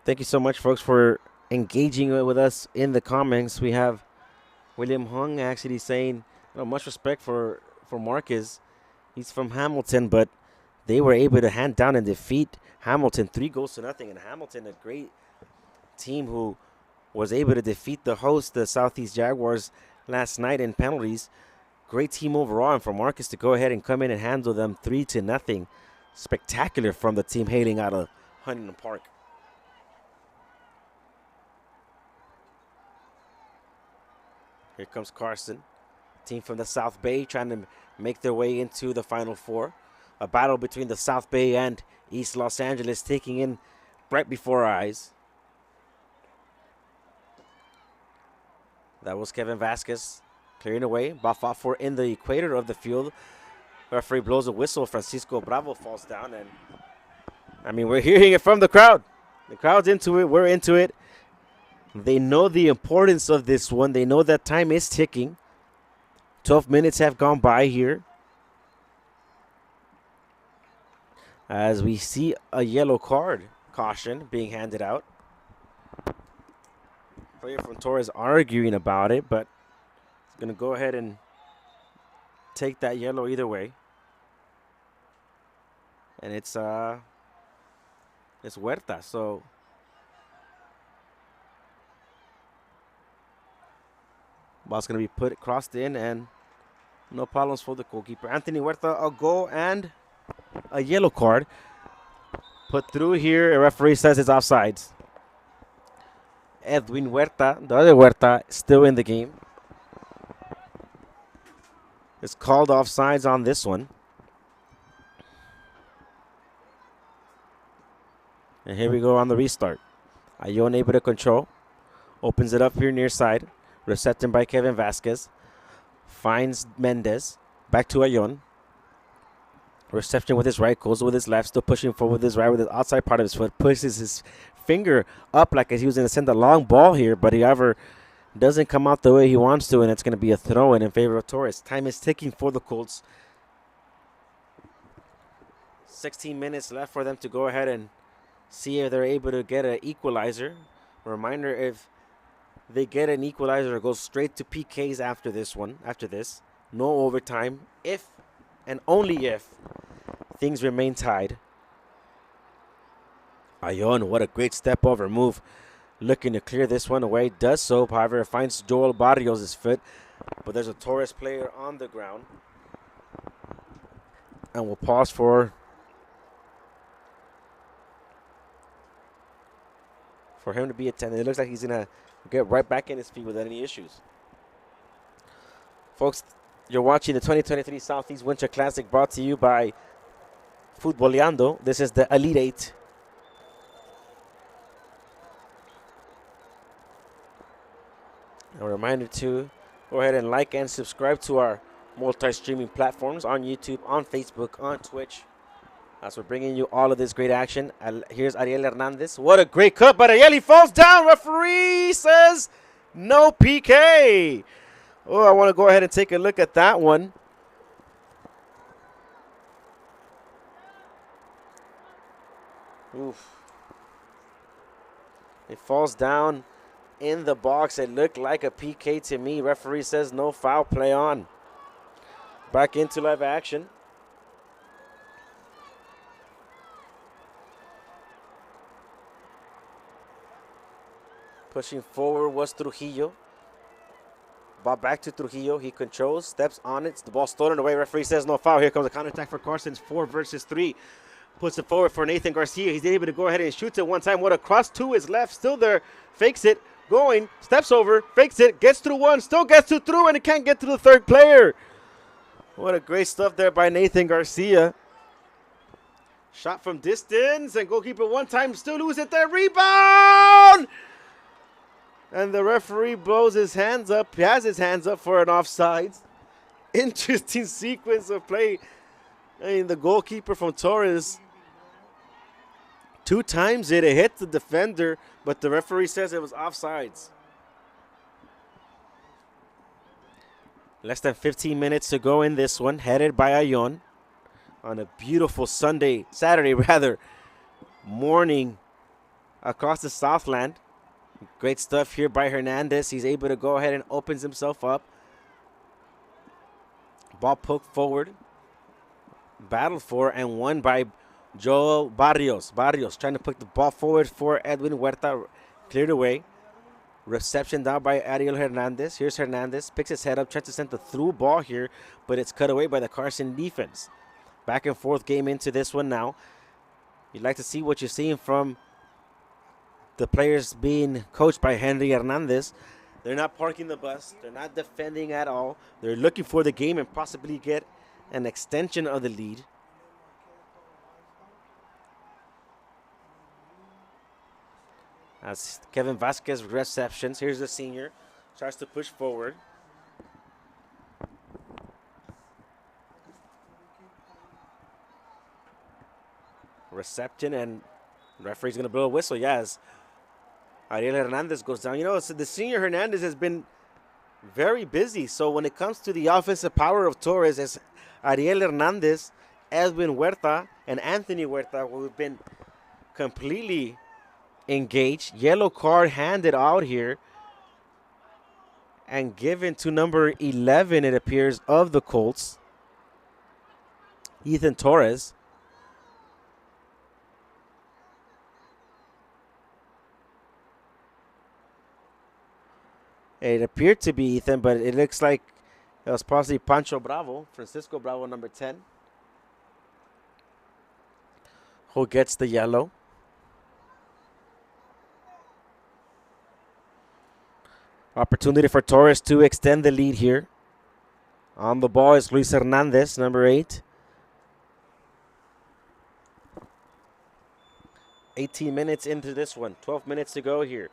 Speaker 1: Thank you so much, folks, for engaging with us in the comments. We have William Hung actually saying, much respect for Marcus. He's from Hamilton, but they were able to hand down and defeat Hamilton 3-0. And Hamilton, a great team who was able to defeat the host, the Southeast Jaguars, last night in penalties. Great team overall, and for Marcus to go ahead and come in and handle them 3-0. Spectacular from the team hailing out of Huntington Park. Here comes Carson, team from the South Bay, trying to make their way into the Final Four. A battle between the South Bay and East Los Angeles taking in right before our eyes. That was Kevin Vasquez clearing away. Ball fought for in the equator of the field. Referee blows a whistle. Francisco Bravo falls down. And, we're hearing it from the crowd. The crowd's into it. We're into it. They know the importance of this one. They know that time is ticking. 12 minutes have gone by here. As we see a yellow card caution being handed out. Player from Torres arguing about it, but it's going to go ahead and take that yellow either way. And it's Huerta, so ball's going to be crossed in, and no problems for the goalkeeper. Anthony Huerta, a goal and a yellow card. Put through here, a referee says it's offsides. Edwin Huerta, the other Huerta, still in the game. It's called offsides on this one. And here we go on the restart. Ayon able to control. Opens it up here near side. Reception by Kevin Vasquez. Finds Mendez. Back to Ayon. Reception with his right. Goes with his left. Still pushing forward with his right with the outside part of his foot. Pushes his finger up like he was going to send a long ball here. But however, doesn't come out the way he wants to. And it's going to be a throw-in in favor of Torres. Time is ticking for the Colts. 16 minutes left for them to go ahead and see if they're able to get an equalizer. Reminder, if they get an equalizer, it goes straight to PKs after this one. After this, no overtime. If and only if things remain tied. Ayon, what a great step over move. Looking to clear this one away. Does so, however, finds Joel Barrios' foot. But there's a Torres player on the ground. And we'll pause for him to be attended. It looks like he's going to get right back in his feet without any issues. Folks, you're watching the 2023 Southeast Winter Classic brought to you by Futboleando. This is the Elite 8. A reminder to go ahead and like and subscribe to our multi-streaming platforms on YouTube, on Facebook, on Twitch. As we're bringing you all of this great action. Here's Ariel Hernandez. What a great cut, but Ariel, he falls down. Referee says no PK. Oh, I want to go ahead and take a look at that one. Oof. It falls down in the box. It looked like a PK to me. Referee says no foul, play on. Back into live action. Pushing forward was Trujillo. Ball back to Trujillo. He controls, steps on it. The ball stolen away. Referee says no foul. Here comes a counterattack for Carson's 4 versus 3. Puts it forward for Nathan Garcia. He's able to go ahead and shoot it one time. What a cross to his left. Still there. Fakes it. going, steps over, fakes it, gets through one, still gets through, and it can't get to the third player. What a great stuff there by Nathan Garcia. Shot from distance, and goalkeeper one time still lose it there. Rebound! And the referee blows his hands up. He has his hands up for an offside. Interesting sequence of play. I mean, the goalkeeper from Torres, 2 times it hit the defender, but the referee says it was offsides. Less than 15 minutes to go in this one, headed by Ayon on a beautiful Saturday morning across the Southland. Great stuff here by Hernandez. He's able to go ahead and opens himself up. Ball poked forward, battled for and won by Joel Barrios. Barrios trying to put the ball forward for Edwin Huerta, cleared away. Reception down by Ariel Hernandez. Here's Hernandez, picks his head up, tries to send the through ball here, but it's cut away by the Carson defense. Back and forth game into this one now. You'd like to see what you're seeing from the players being coached by Henry Hernandez. They're not parking the bus. They're not defending at all. They're looking for the game and possibly get an extension of the lead. As Kevin Vasquez receptions. Here's the senior. Tries to push forward. Reception, and the referee's going to blow a whistle. Yes. Ariel Hernandez goes down. You know, so the senior Hernandez has been very busy. So when it comes to the offensive power of Torres, it's Ariel Hernandez, Edwin Huerta, and Anthony Huerta, who have been completely engaged. Yellow card handed out here and given to number 11, it appears, of the Colts, Ethan Torres. It appeared to be Ethan, but it looks like it was possibly Pancho Bravo, Francisco Bravo, number 10, who gets the yellow. Opportunity for Torres to extend the lead here. On the ball is Luis Hernandez, number 8. 18 minutes into this one. 12 minutes to go here.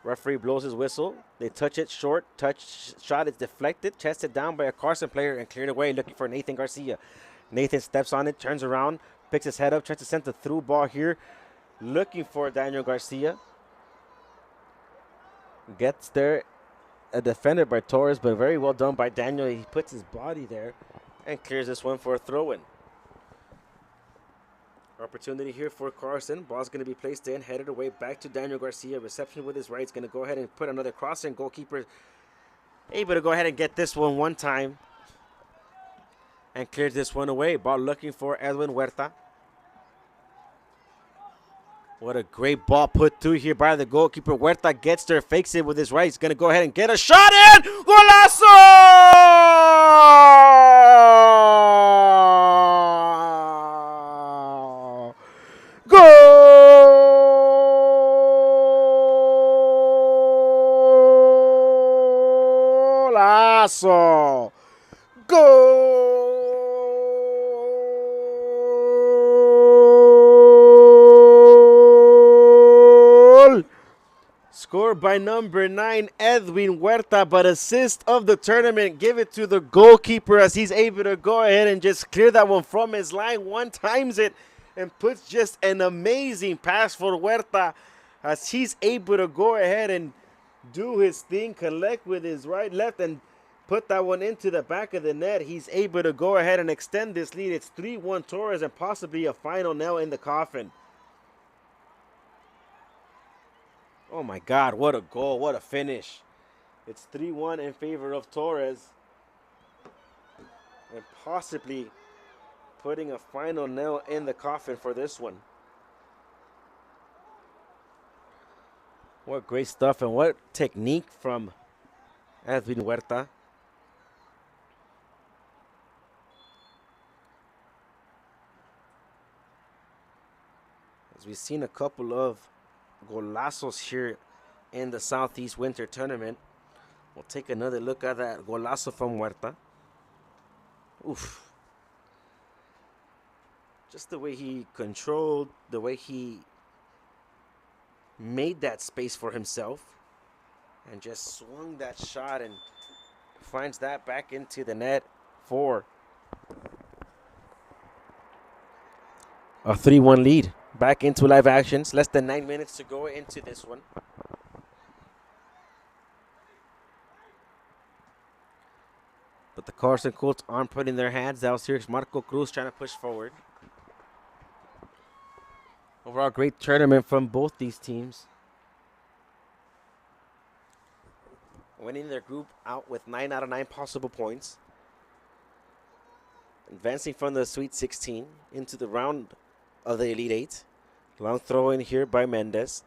Speaker 1: Referee blows his whistle. They touch it short. Shot is deflected. Chested down by a Carson player and cleared away, looking for Nathan Garcia. Nathan steps on it, turns around, picks his head up, tries to send the through ball here. Looking for Daniel Garcia. Gets there. A defender by Torres, but very well done by Daniel. He puts his body there and clears this one for a throw-in. Opportunity here for Carson. Ball's going to be placed in, headed away back to Daniel Garcia. Reception with his right. He's going to go ahead and put another cross in. Goalkeeper able to go ahead and get this one time and clears this one away. Ball looking for Edwin Huerta. What a great ball put through here by the goalkeeper. Huerta gets there, fakes it with his right. He's going to go ahead and get a shot in. Golazo! Golazo! Goal! Scored by number 9, Edwin Huerta, but assist of the tournament. Give it to the goalkeeper as he's able to go ahead and just clear that one from his line. One times it and puts just an amazing pass for Huerta as he's able to go ahead and do his thing, collect with his right, left, and put that one into the back of the net. He's able to go ahead and extend this lead. It's 3-1 Torres and possibly a final nail in the coffin. Oh my God, what a goal, what a finish. It's 3-1 in favor of Torres. And possibly putting a final nail in the coffin for this one. What great stuff and what technique from Edwin Huerta. As we've seen a couple of golazos here in the Southeast Winter Tournament. We'll take another look at that golazo from Huerta. Oof. Just the way he controlled, the way he made that space for himself and just swung that shot and finds that back into the net for a 3-1 lead. Back into live actions. Less than 9 minutes to go into this one. But the Carson Colts aren't putting their hands down. Here's Marco Cruz trying to push forward. Overall, great tournament from both these teams. Winning their group out with 9 out of 9 possible points. Advancing from the Sweet 16 into the round of the Elite 8. Long throw in here by Mendez.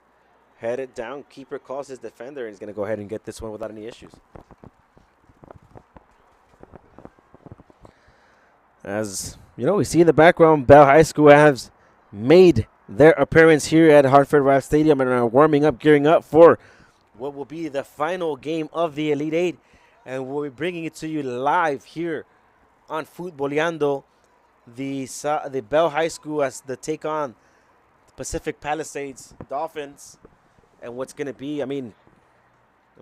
Speaker 1: Headed down. Keeper calls his defender and he's going to go ahead and get this one without any issues. As you know, we see in the background, Bell High School has made their appearance here at Hanford Rants Stadium and are warming up, gearing up for what will be the final game of the Elite 8. And we'll be bringing it to you live here on Futboleando. The Bell High School as the take on Pacific Palisades Dolphins. And what's going to be, I mean,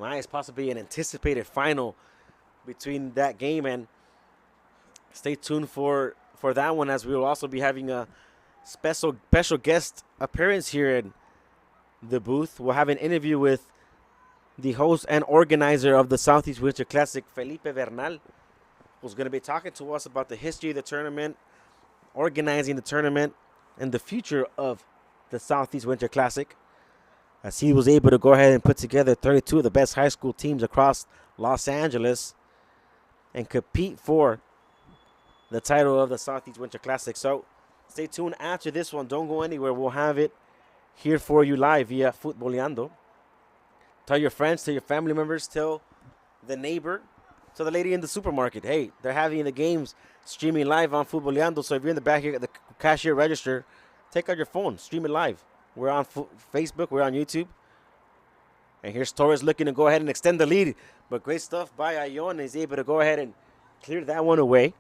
Speaker 1: it's possibly an anticipated final between that game. And stay tuned for that one, as we will also be having a special guest appearance here in the booth. We'll have an interview with the host and organizer of the Southeast Winter Classic, Felipe Bernal, who's going to be talking to us about the history of the tournament, organizing the tournament, and the future of the Southeast Winter Classic, as he was able to go ahead and put together 32 of the best high school teams across Los Angeles and compete for the title of the Southeast Winter Classic. So stay tuned after this one. Don't go anywhere. We'll have it here for you live via Futboleando. Tell your friends, tell your family members, tell the neighbor, tell the lady in the supermarket. Hey, they're having the games streaming live on Futboleando. So if you're in the back here at the cashier register, take out your phone, stream it live. We're on Facebook, we're on YouTube. And here's Torres looking to go ahead and extend the lead. But great stuff by Ayon. He's able to go ahead and clear that one away.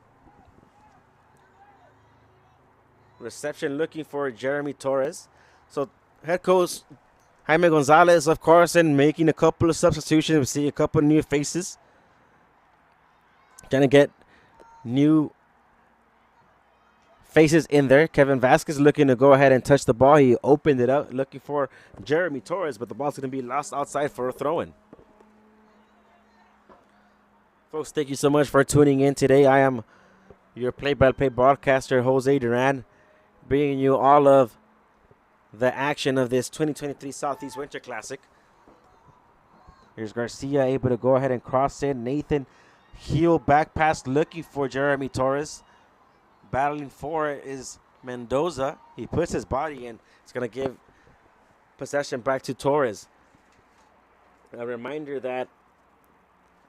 Speaker 1: Reception looking for Jeremy Torres. So head coach Jaime Gonzalez of Carson making a couple of substitutions. We see a couple of new faces. Trying to get new faces in there. Kevin Vasquez looking to go ahead and touch the ball. He opened it up looking for Jeremy Torres, but the ball's going to be lost outside for a throw-in. Folks, thank you so much for tuning in today. I am your play-by-play broadcaster, Jose Duran, bringing you all of the action of this 2023 Southeast Winter Classic. Here's Garcia able to go ahead and cross in. Nathan heel back pass looking for Jeremy Torres. Battling for it is Mendoza. He puts his body in. It's going to give possession back to Torres. A reminder that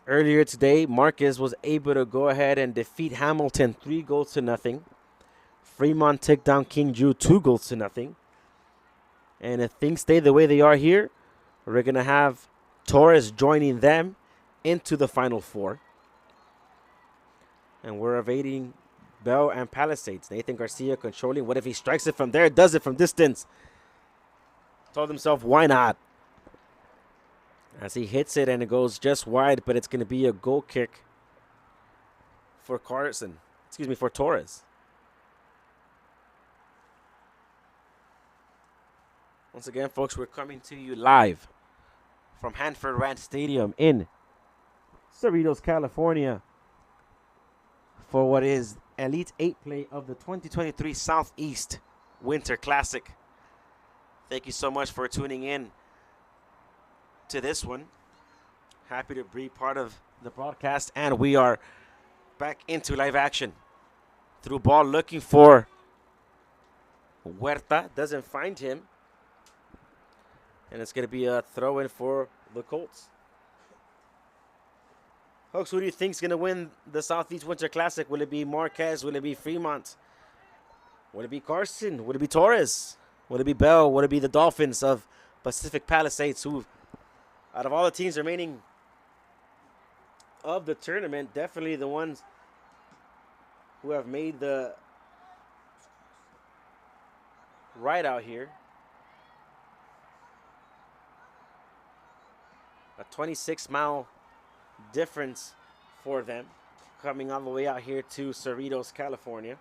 Speaker 1: earlier today, Marquez was able to go ahead and defeat Hamilton 3-0. Fremont took down King Drew 2-0. And if things stay the way they are here, we're going to have Torres joining them into the Final Four. And we're evading Bell and Palisades. Nathan Garcia controlling. What if he strikes it from there? Does it from distance. Told himself, why not? As he hits it and it goes just wide, but it's going to be a goal kick for Carson. For Torres. Once again, folks, we're coming to you live from Hanford Rants Stadium in Cerritos, California, for what is Elite 8 play of the 2023 Southeast Winter Classic. Thank you so much for tuning in to this one. Happy to be part of the broadcast, and we are back into live action. Through ball looking for Huerta, doesn't find him. And it's going to be a throw-in for the Colts. Folks, who do you think is going to win the Southeast Winter Classic? Will it be Marquez? Will it be Fremont? Will it be Carson? Will it be Torres? Will it be Bell? Will it be the Dolphins of Pacific Palisades, who Out of all the teams remaining of the tournament, definitely the ones who have made the right out here. A 26-mile difference for them, coming all the way out here to Cerritos, California.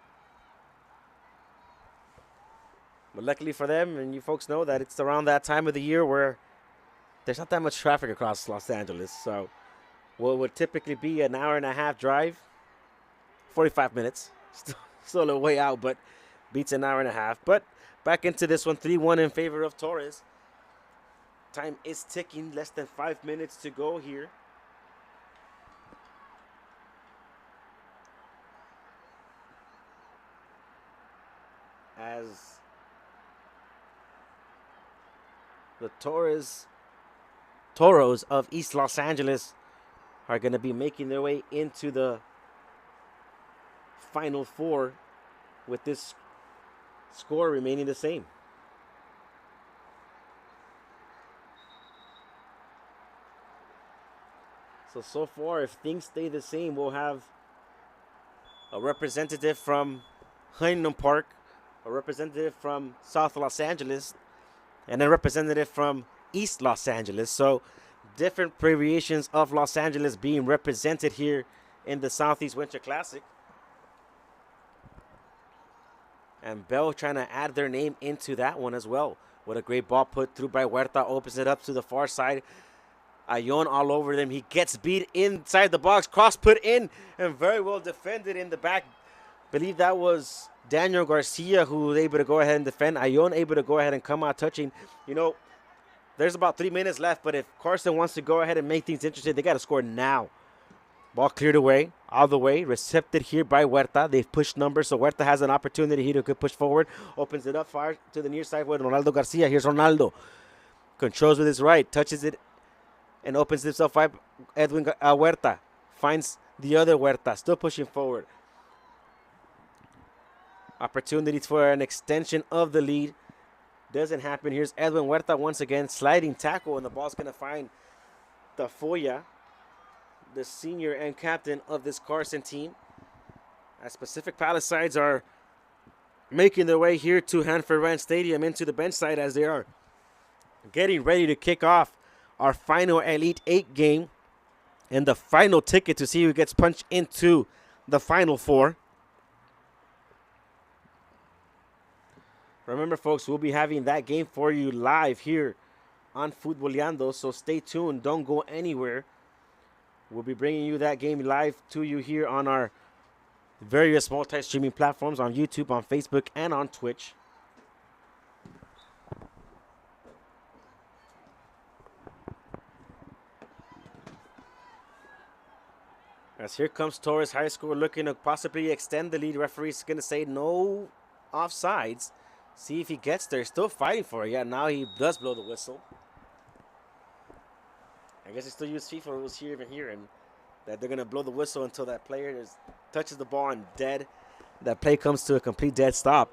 Speaker 1: But luckily for them, and you folks know that it's around that time of the year where there's not that much traffic across Los Angeles. So what would typically be an hour and a half drive, 45 minutes, still a way out, but beats an hour and a half. But back into this one, 3-1 in favor of Torres. Time is ticking, less than 5 minutes to go here. As the Toros of East Los Angeles are going to be making their way into the Final Four with this score remaining the same. So far, if things stay the same, we'll have a representative from Huntington Park, a representative from South Los Angeles, and a representative from East Los Angeles. So different variations of Los Angeles being represented here in the Southeast Winter Classic. And Bell trying to add their name into that one as well. What a great ball put through by Huerta. Opens it up to the far side. Ayon all over them. He gets beat inside the box. Cross put in and very well defended in the back. Believe that was Daniel Garcia who was able to go ahead and defend. Ayon able to go ahead and come out touching. You know, there's about 3 minutes left, but if Carson wants to go ahead and make things interesting, they got to score now. Ball cleared away, all the way. Recepted here by Huerta. They've pushed numbers, so Huerta has an opportunity here to push forward. Opens it up far to the near side with Ronaldo Garcia. Here's Ronaldo. Controls with his right. Touches it and opens himself up. Edwin Huerta finds the other Huerta. Still pushing forward. Opportunities for an extension of the lead. Doesn't happen. Here's Edwin Huerta once again. Sliding tackle, and the ball's going to find Tafoya, the senior and captain of this Carson team. As Pacific Palisades are making their way here to Hanford Rants Stadium into the bench side as they are getting ready to kick off our final Elite 8 game and the final ticket to see who gets punched into the Final Four. Remember, folks, we'll be having that game for you live here on Futboleando, so stay tuned. Don't go anywhere. We'll be bringing you that game live to you here on our various multi-streaming platforms on YouTube, on Facebook, and on Twitch. As here comes Torres High School looking to possibly extend the lead. Referee's going to say no offsides. See if he gets there. Still fighting for it. Yeah, now he does blow the whistle. I guess they still use FIFA rules here even here, and that they're going to blow the whistle until that player touches the ball and dead. That play comes to a complete dead stop.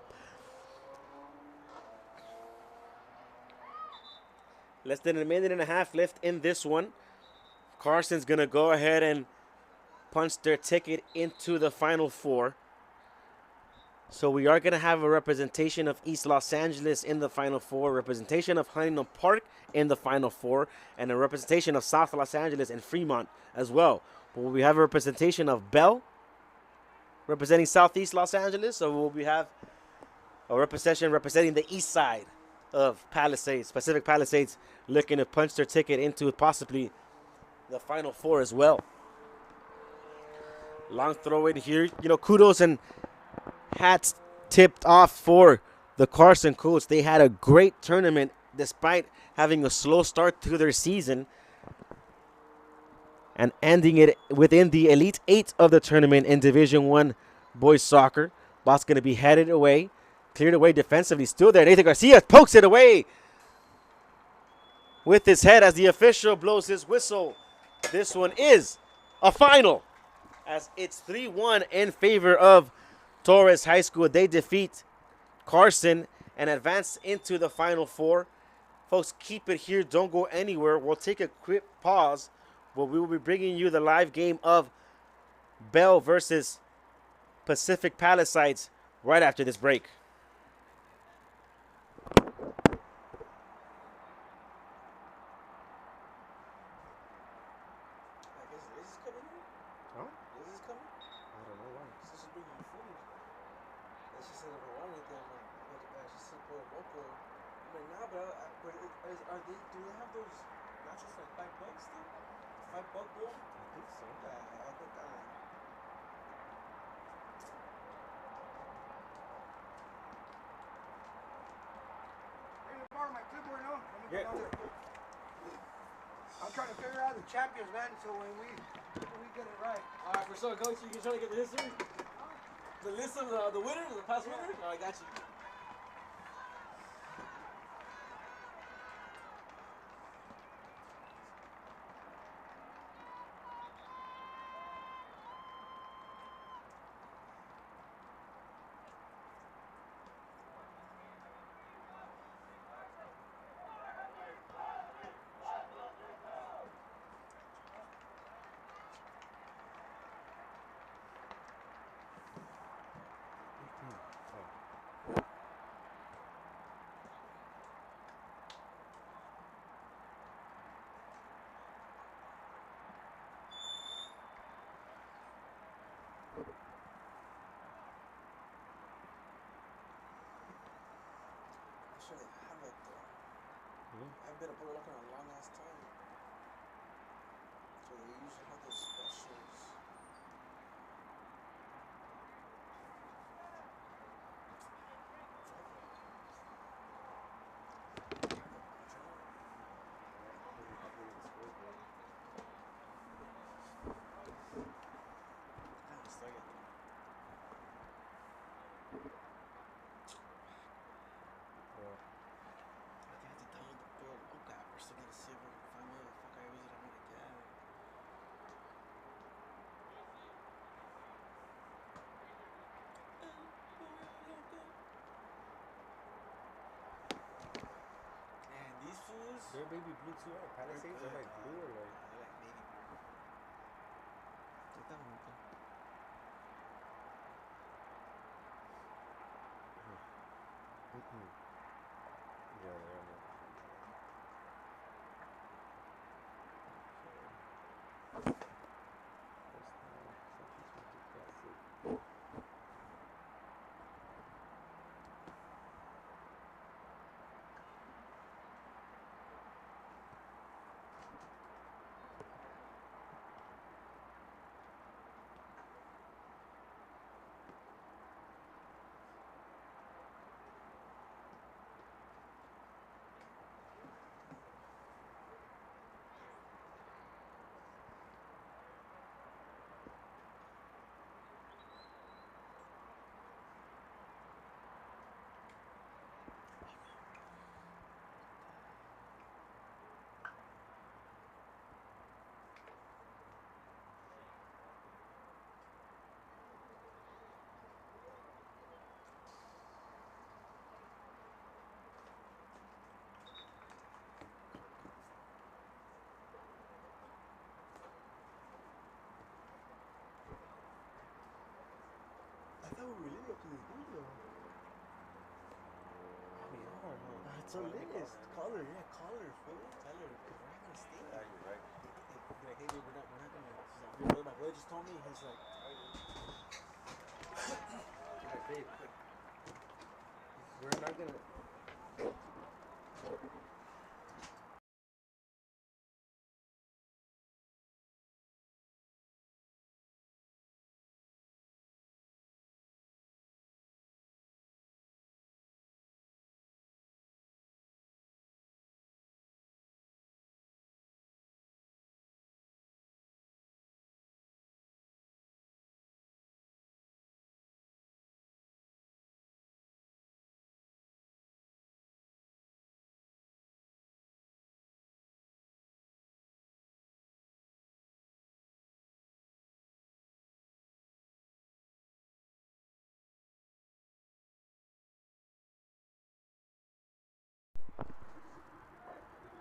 Speaker 1: Less than a minute and a half left in this one. Carson's going to go ahead and punch their ticket into the Final Four. So we are going to have a representation of East Los Angeles in the Final Four, representation of Huntington Park in the Final Four, and a representation of South Los Angeles and Fremont as well. But we have a representation of Bell representing Southeast Los Angeles, so we have a representation representing the east side of Palisades, Pacific Palisades, looking to punch their ticket into possibly the Final Four as well. Long throw in here. You know, kudos and hats tipped off for the Carson Colts. They had a great tournament despite having a slow start to their season and ending it within the Elite 8 of the tournament in Division I boys soccer. Ball's going to be headed away. Cleared away defensively. Still there. Nathan Garcia pokes it away with his head as the official blows his whistle. This one is a final, as it's 3-1 in favor of Torres High School. They defeat Carson and advance into the Final Four. Folks, keep it here. Don't go anywhere. We'll take a quick pause, but we will be bringing you the live game of Bell versus Pacific Palisades right after this break. Huh? I don't know why. I think so. Yeah.
Speaker 2: I'm trying to figure out the champions, man, so when we get it right.
Speaker 3: All right, for sure, coach. You can try to get the history, the list of the winners, the past winners. All right, got you.
Speaker 2: I've been up there looking a long ass time. So they usually have those specials.
Speaker 1: They're baby blue too, right? Palisades are like blue or like.
Speaker 2: I like navy blue.
Speaker 1: Yeah, they're
Speaker 2: I thought we were really up to this video.
Speaker 1: we are, huh?
Speaker 2: It's a list. Color, yeah, color, fool.
Speaker 3: Tyler, we're not gonna stay.
Speaker 4: Yeah, you're right.
Speaker 3: He's like, hey, we're not gonna. He's like, my brother just told me. He's like,
Speaker 1: Alright, babe. We're not gonna.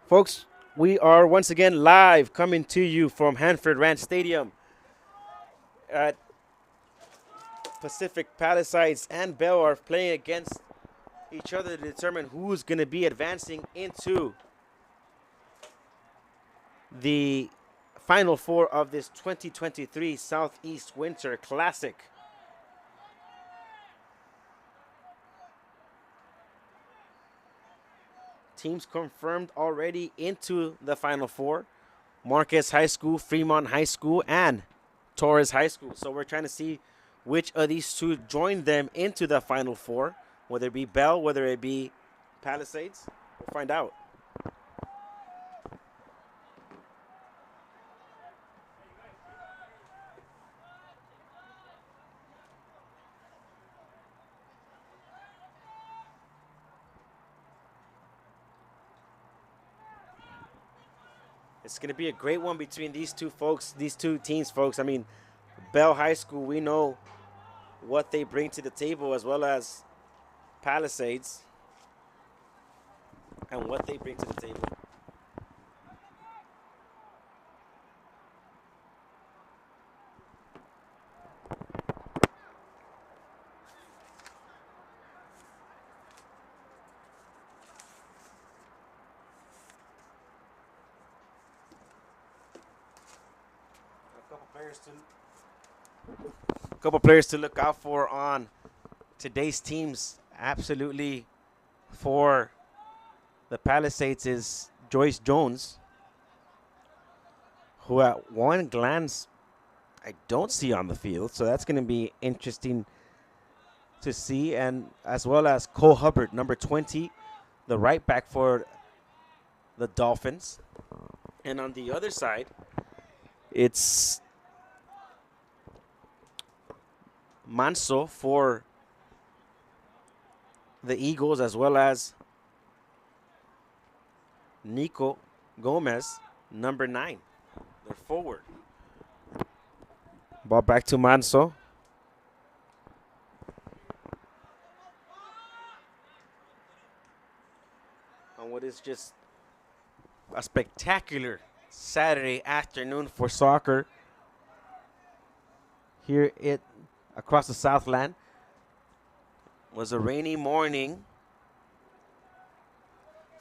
Speaker 1: Folks, we are once again live coming to you from Hanford Rants Stadium at Pacific. Palisades and Bell are playing against each other to determine who's going to be advancing into the Final Four of this 2023 Southeast Winter Classic. Teams confirmed already into the Final Four. Marquez High School, Fremont High School, and Torres High School. So we're trying to see which of these two join them into the Final Four, whether it be Bell, whether it be Palisades. We'll find out. It's going to be a great one between these two teams, folks. I mean, Bell High School, we know what they bring to the table, as well as Palisades and what they bring to the table. A couple players to look out for on today's teams. Absolutely, for the Palisades is Joyce Jones, who at one glance I don't see on the field. So that's going to be interesting to see. And as well as Cole Hubbard, number 20, the right back for the Dolphins. And on the other side, it's Manso for the Eagles, as well as Nico Gomez, number 9. They're forward. Ball back to Manso. On what is just a spectacular Saturday afternoon for soccer here across the Southland. Was a rainy morning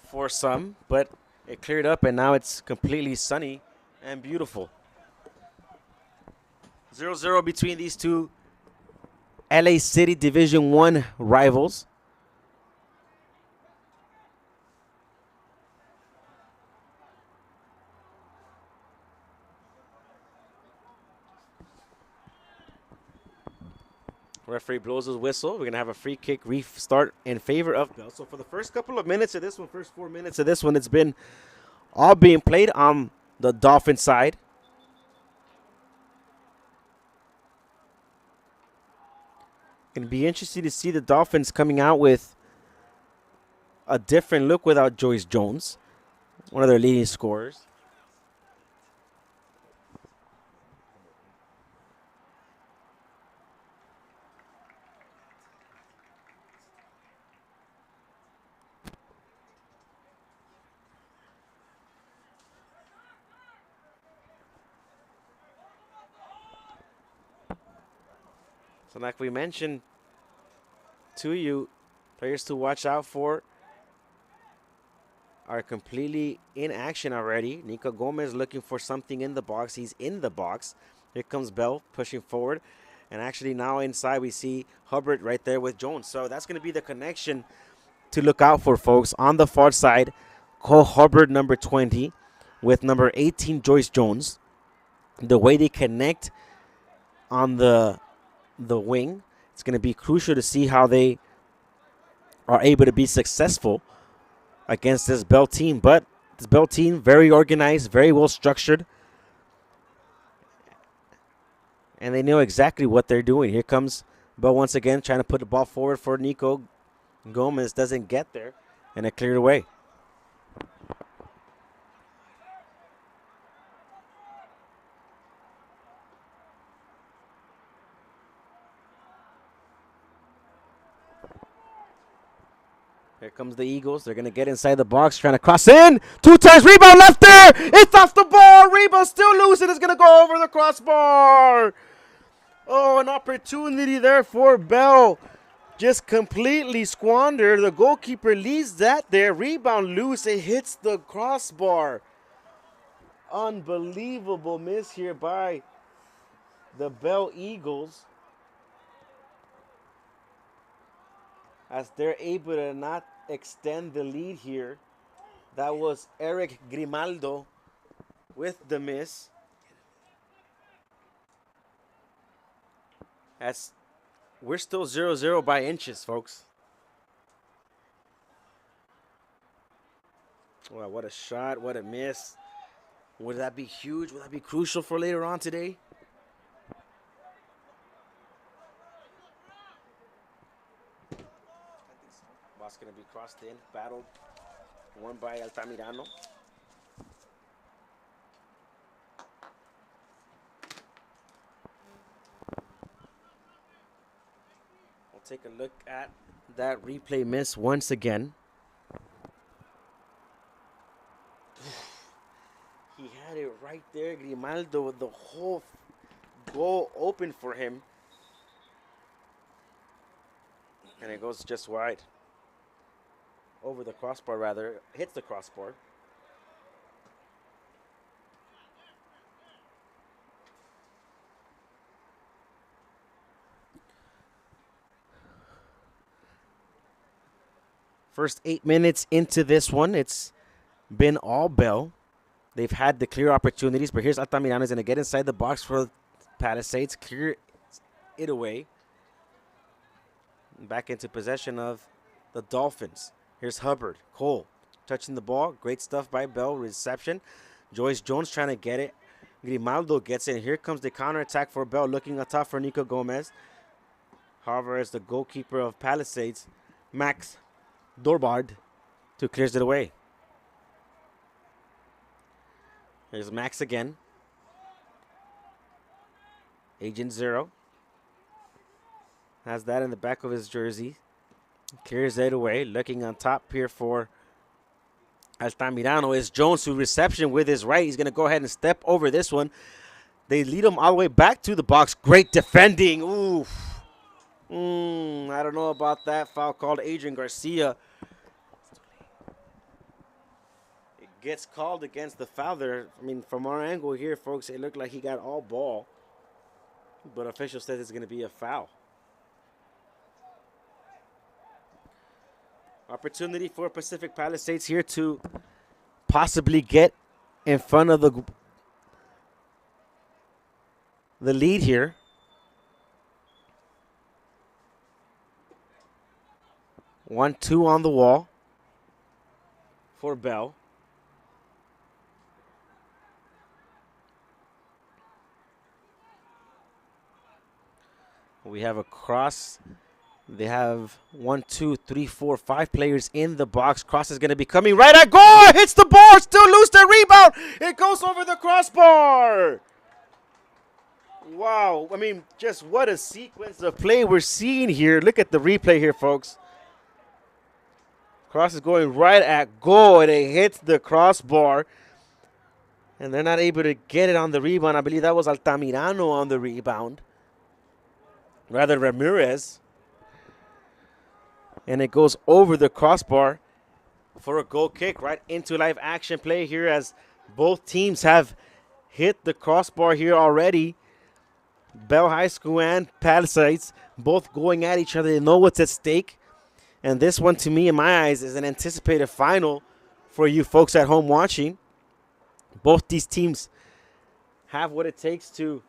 Speaker 1: for some, but it cleared up and now it's completely sunny and beautiful. 0-0 between these two LA City Division I rivals. Referee blows his whistle. We're going to have a free kick restart in favor of Bell. So for the first couple of minutes of this one, first 4 minutes of this one, it's been all being played on the Dolphin side. Going to be interesting to see the Dolphins coming out with a different look without Joyce Jones, one of their leading scorers. So like we mentioned to you, players to watch out for are completely in action already. Nico Gomez looking for something in the box. He's in the box. Here comes Bell pushing forward. And actually now inside we see Hubbard right there with Jones. So that's going to be the connection to look out for, folks. On the far side, Cole Hubbard, number 20, with number 18, Joyce Jones. The way they connect on the wing, it's going to be crucial to see how they are able to be successful against this Bell team. But this Bell team, very organized, very well structured, and they know exactly what they're doing. Here comes Bell once again, trying to put the ball forward for Nico Gomez. Doesn't get there, and it cleared away. Here comes the Eagles. They're going to get inside the box, trying to cross in. 2 times, rebound left there. It's off the ball. Rebound still loose, and it's going to go over the crossbar. Oh, an opportunity there for Bell. Just completely squandered. The goalkeeper leaves that there. Rebound loose. It hits the crossbar. Unbelievable miss here by the Bell Eagles, as they're able to not extend the lead here. That was Eric Grimaldo with the miss. As we're still 0-0 by inches, folks. Wow, what a shot, what a miss. Would that be huge? Would that be crucial for later on today? Ball's going to be crossed in, battled, won by Altamirano. We'll take a look at that replay miss once again. He had it right there, Grimaldo, with the whole goal open for him. And it goes just wide. Over the crossbar, rather. Hits the crossbar. First 8 minutes into this one, it's been all Bell. They've had the clear opportunities, but here's Altamirano is going to get inside the box for Palisades, clear it away. Back into possession of the Dolphins. Here's Hubbard, Cole, touching the ball. Great stuff by Bell, reception. Joyce Jones trying to get it. Grimaldo gets it. Here comes the counterattack for Bell, looking on top for Nico Gomez. However, as the goalkeeper of Palisades, Max Dorbard, clears it away. Here's Max again. Agent Zero. Has that in the back of his jersey. Clears it away. Looking on top here for Altamirano is Jones, who reception with his right. He's going to go ahead and step over this one. They lead him all the way back to the box. Great defending. Oof. I don't know about that foul called Adrian Garcia. Gets called against the foul there. I mean, from our angle here, folks, it looked like he got all ball. But official says it's going to be a foul. Opportunity for Pacific Palisades here to possibly get in front of the lead here. One, two on the wall for Bell. We have a cross. They have 1, 2, 3, 4, 5 players in the box. Cross is going to be coming right at goal. Hits the bar. Still loose. The rebound. It goes over the crossbar. Wow. I mean, just what a sequence of play we're seeing here. Look at the replay here, folks. Cross is going right at goal, and it hits the crossbar. And they're not able to get it on the rebound. I believe that was Altamirano on the rebound. Rather, Ramirez. And it goes over the crossbar for a goal kick right into live action play here, as both teams have hit the crossbar here already. Bell High School and Palisades both going at each other. They know what's at stake. And this one, to me, in my eyes, is an anticipated final for you folks at home watching. Both these teams have what it takes to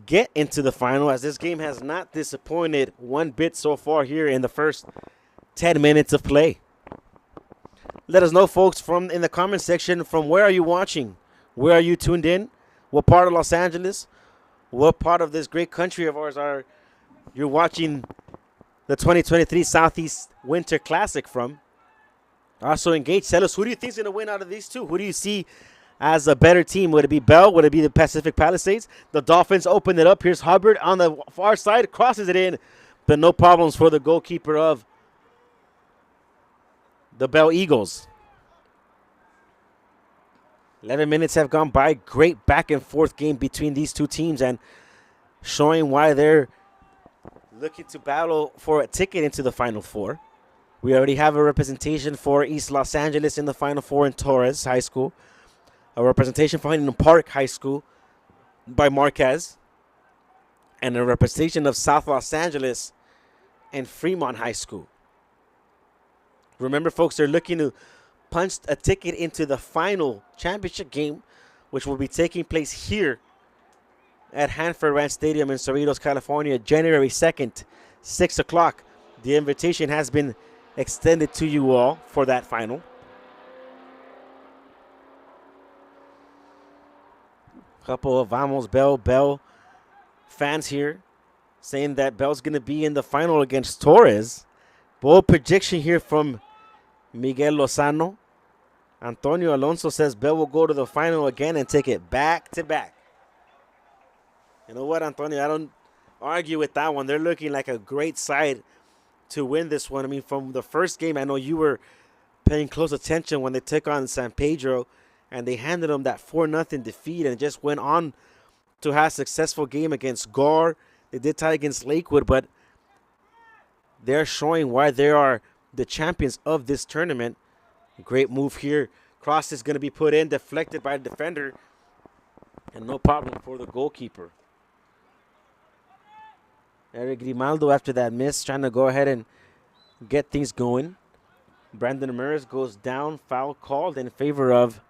Speaker 1: get into the final, as this game has not disappointed one bit so far here in the first 10 minutes of play. Let us know, folks, in the comment section, from where are you watching? Where are you tuned in? What part of Los Angeles? What part of this great country of ours are you're watching the 2023 Southeast Winter Classic from? Also engage. Tell us, who do you think is going to win out of these two? Who do you see as a better team? Would it be Bell? Would it be the Pacific Palisades? The Dolphins open it up. Here's Hubbard on the far side. Crosses it in. But no problems for the goalkeeper of the Bell Eagles. 11 minutes have gone by. Great back and forth game between these two teams and showing why they're looking to battle for a ticket into the Final Four. We already have a representation for East Los Angeles in the Final Four in Torres High School. A representation for Huntington Park High School by Marquez. And a representation of South Los Angeles and Fremont High School. Remember, folks, they're looking to punch a ticket into the final championship game, which will be taking place here at Hanford Rants Stadium in Cerritos, California, January 2nd, 6 o'clock. The invitation has been extended to you all for that final. Couple of Vamos Bell fans here saying that Bell's going to be in the final against Torres. Bold prediction here from Miguel Lozano. Antonio Alonso says Bell will go to the final again and take it back to back. You know what, Antonio? I don't argue with that one. They're looking like a great side to win this one. I mean, from the first game, I know you were paying close attention when they took on San Pedro and they handed them that 4-0 defeat and just went on to have a successful game against Gore. They did tie against Lakewood, but they're showing why they are the champions of this tournament. Great move here. Cross is going to be put in, deflected by the defender, and no problem for the goalkeeper. Eric Grimaldo, after that miss, trying to go ahead and get things going. Brandon Ramirez goes down, foul called in favor of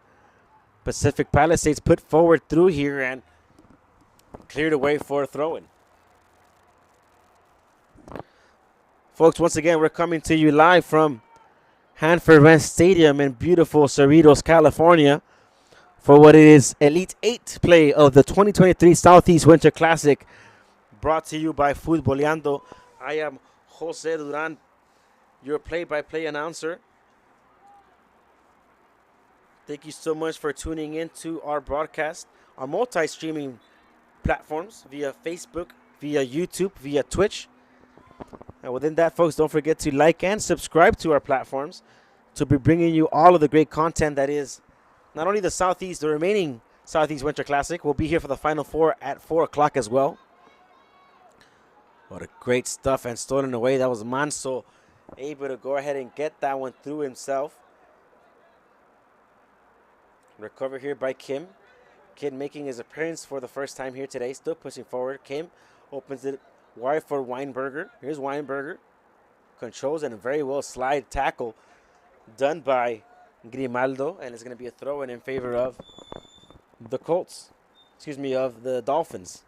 Speaker 1: Pacific Palisades, put forward through here and cleared away for a throw-in. Folks, once again, we're coming to you live from Hanford Rants Stadium in beautiful Cerritos, California, for what is Elite 8 play of the 2023 Southeast Winter Classic, brought to you by Futboleando. I am Jose Duran, your play-by-play announcer. Thank you so much for tuning in to our broadcast, our multi-streaming platforms via Facebook, via YouTube, via Twitch. And within that, folks, don't forget to like and subscribe to our platforms to be bringing you all of the great content that is not only the remaining Southeast Winter Classic. We'll be here for the Final Four at 4 o'clock as well. What a great stuff, and stolen away. That was Manso able to go ahead and get that one through himself. Recover here by Kim. Kid making his appearance for the first time here today. Still pushing forward. Kim opens it wide for Weinberger. Here's Weinberger. Controls and a very well slide tackle done by Grimaldo. And it's going to be a throw-in in favor of the Colts. Excuse me, of the Dolphins.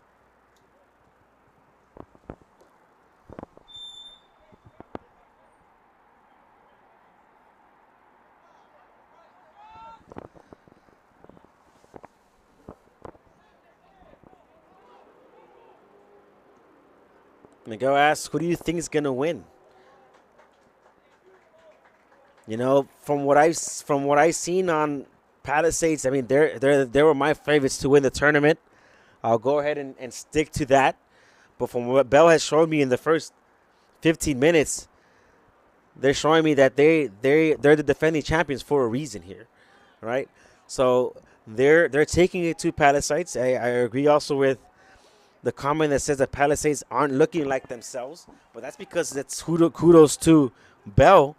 Speaker 1: Miguel asks, who do you think is going to win? You know, from what I've seen on Palisades, I mean, they were my favorites to win the tournament. I'll go ahead and stick to that. But from what Bell has shown me in the first 15 minutes, they're showing me that they're the defending champions for a reason here, right? So they're taking it to Palisades. I agree also with the comment that says that Palisades aren't looking like themselves, but that's because it's kudos to Bell,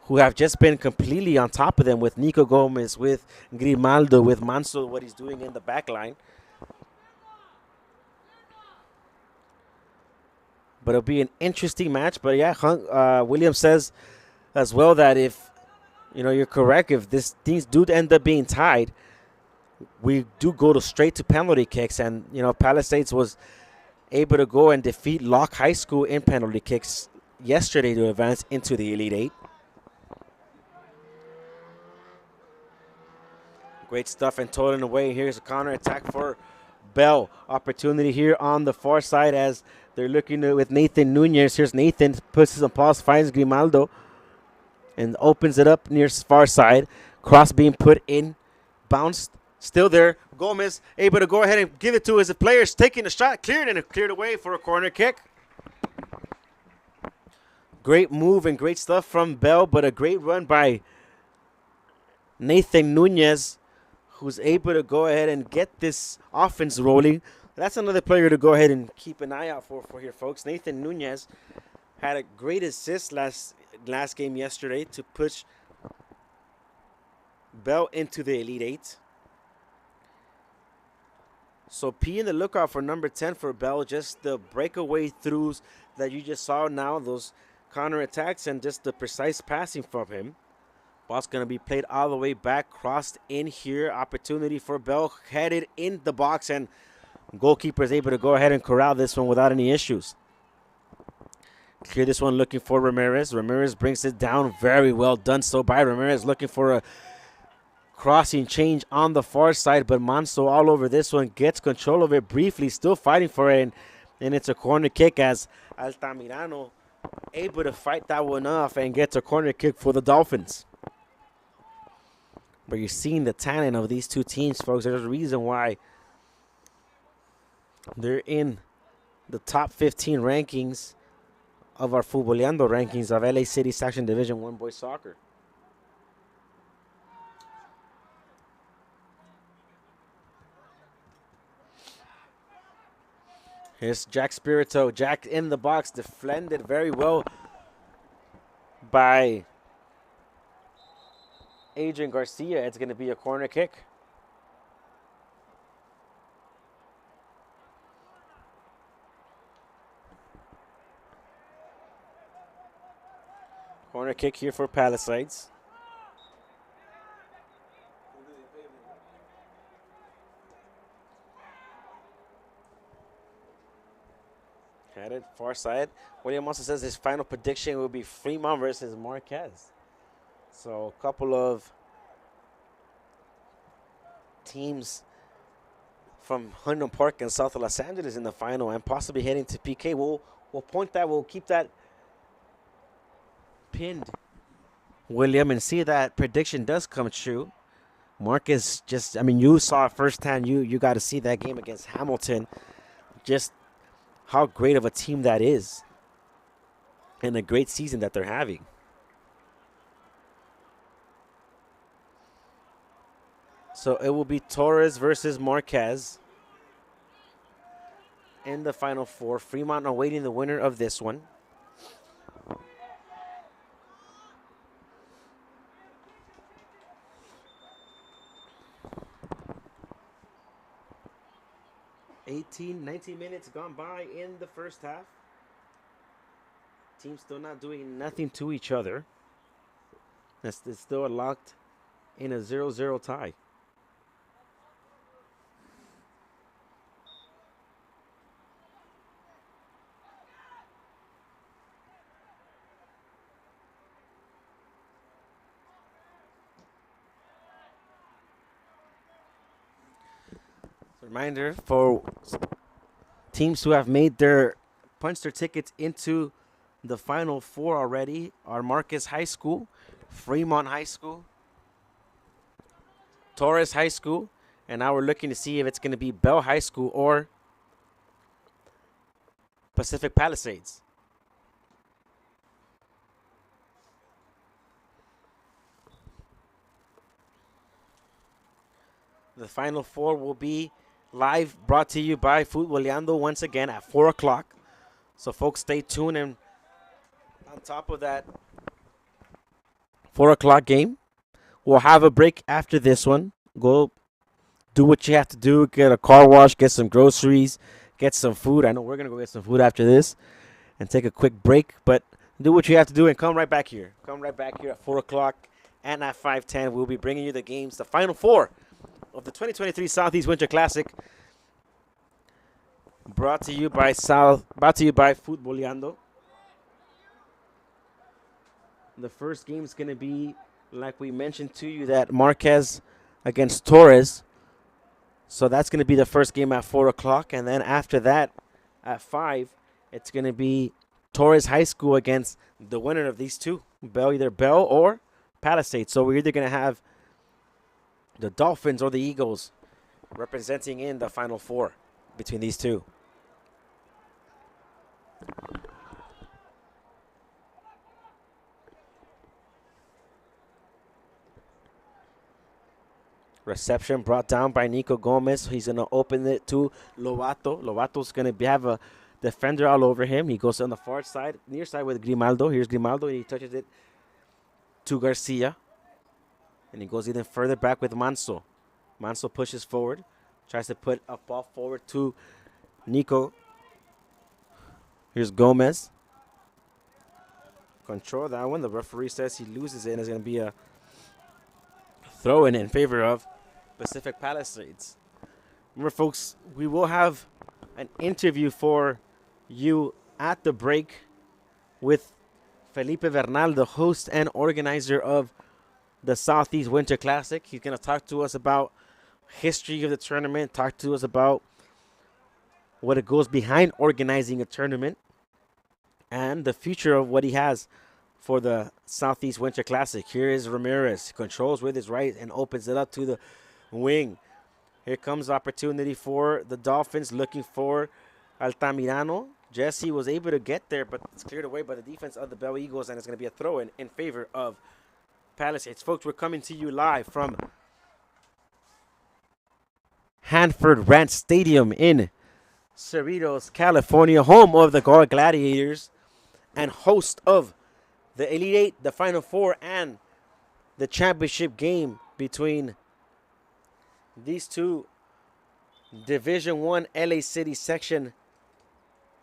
Speaker 1: who have just been completely on top of them with Nico Gomez, with Grimaldo, with Manso, what he's doing in the back line. But it'll be an interesting match. But yeah, William says as well that if, you know, you're correct, if these do end up being tied, we do go straight to penalty kicks. And, you know, Palisades was able to go and defeat Locke High School in penalty kicks yesterday to advance into the Elite Eight. Great stuff and toiling away. Here's a counter attack for Bell. Opportunity here on the far side as they're looking with Nathan Nunez. Here's Nathan, puts his on pause, finds Grimaldo, and opens it up near far side. Cross being put in, bounced, still there. Gomez able to go ahead and give it to his players, taking a shot, cleared away for a corner kick. Great move and great stuff from Bell, but a great run by Nathan Nunez, who's able to go ahead and get this offense rolling. That's another player to go ahead and keep an eye out for here, folks. Nathan Nunez had a great assist last game yesterday to push Bell into the Elite Eight. So P in the lookout for number 10 for Bell. Just the breakaway throughs that you just saw now, those counterattacks, and just the precise passing from him. Ball's going to be played all the way back, crossed in here. Opportunity for Bell, headed in the box, and goalkeeper is able to go ahead and corral this one without any issues. Clear this one, looking for Ramirez. Ramirez brings it down. Very well done so by Ramirez, looking for a crossing change on the far side, but Manso all over this one, gets control of it briefly, still fighting for it, and it's a corner kick as Altamirano able to fight that one off and gets a corner kick for the Dolphins. But you're seeing the talent of these two teams, folks. There's a reason why they're in the top 15 rankings of our Futboleando rankings of LA City Section Division 1 Boys Soccer. Here's Jack Spirito. Jack in the box, defended very well by Adrian Garcia. It's going to be a corner kick. Corner kick here for Palisades. Headed far side. William also says his final prediction will be Fremont versus Marquez. So a couple of teams from Huntington Park and South of Los Angeles in the final and possibly heading to PK. We'll keep that pinned, William, and see that prediction does come true. Marquez you saw it firsthand. You got to see that game against Hamilton. Just how great of a team that is and a great season that they're having. So it will be Torres versus Marquez in the Final Four. Fremont awaiting the winner of this one. $19 minutes gone by in the first half. Teams still not doing nothing to each other. It's still locked in a 0-0 tie. Reminder for teams who have punched their tickets into the Final Four already are Marcus High School, Fremont High School, Torres High School, and now we're looking to see if it's going to be Bell High School or Pacific Palisades. The Final Four will be live, brought to you by Futboleando once again at 4 o'clock. So, folks, stay tuned. And on top of that 4 o'clock game, we'll have a break after this one. Go do what you have to do. Get a car wash, get some groceries, get some food. I know we're going to go get some food after this and take a quick break. But do what you have to do and come right back here. Come right back here at 4 o'clock and at 5:10. We'll be bringing you the games, the Final Four of the 2023 Southeast Winter Classic, brought to you by Futboleando. The first game is going to be, like we mentioned to you, that Marquez against Torres. So that's going to be the first game at 4 o'clock, and then after that, at 5, it's going to be Torres High School against the winner of these two, either Bell or Palisades. So we're either going to have the Dolphins or the Eagles representing in the Final Four between these two. Reception brought down by Nico Gomez. He's going to open it to Lovato. Lovato's going to have a defender all over him. He goes on the far side, near side with Grimaldo. Here's Grimaldo, and he touches it to Garcia. And he goes even further back with Manso. Manso pushes forward, tries to put a ball forward to Nico. Here's Gomez. Control that one. The referee says he loses it, and it's going to be a throw in favor of Pacific Palisades. Remember, folks, we will have an interview for you at the break with Felipe Bernal, the host and organizer of the Southeast Winter Classic. He's going to talk to us about history of the tournament, talk to us about what it goes behind organizing a tournament, and the future of what he has for the Southeast Winter Classic. Here is Ramirez. Controls with his right and opens it up to the wing. Here comes opportunity for the Dolphins, looking for Altamirano. Jesse was able to get there, but it's cleared away by the defense of the Bell Eagles, and it's going to be a throw-in in favor of Palisades. Folks, we're coming to you live from Hanford Rants Stadium in Cerritos, California, home of the Gar Gladiators and host of the Elite Eight, the Final Four, and the championship game between these two Division I LA City section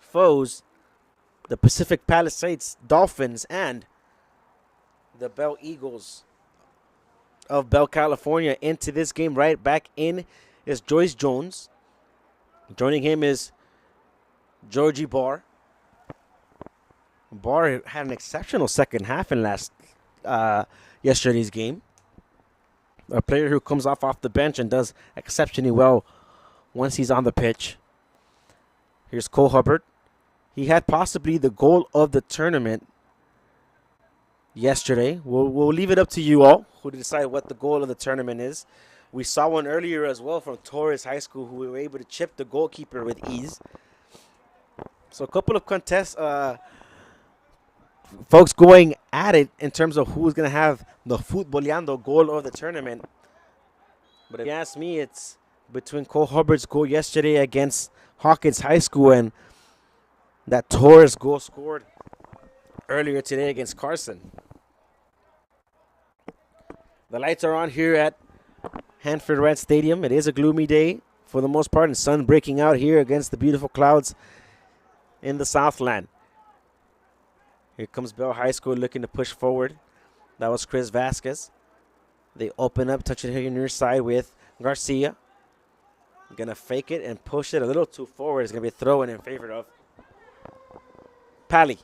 Speaker 1: foes, the Pacific Palisades Dolphins and the Bell Eagles of Bell, California. Into this game right back in is Joyce Jones. Joining him is Georgie Barr. Barr had an exceptional second half in yesterday's game. A player who comes off the bench and does exceptionally well once he's on the pitch. Here's Cole Hubbard. He had possibly the goal of the tournament yesterday. We'll leave it up to you all who to decide what the goal of the tournament is. We saw one earlier as well from Torres High School, who were able to chip the goalkeeper with ease. So a couple of contests, folks going at it in terms of who's going to have the Futboleando goal of the tournament. But if you ask me, it's between Cole Hubbard's goal yesterday against Hawkins High School and that Torres goal scored earlier today against Carson. The lights are on here at Hanford Rants Stadium. It is a gloomy day for the most part, and sun breaking out here against the beautiful clouds in the Southland. Here comes Bell High School looking to push forward. That was Chris Vasquez. They open up, touch it here near side with Garcia. Gonna fake it and push it a little too forward. It's gonna be a throw in favor of Pally.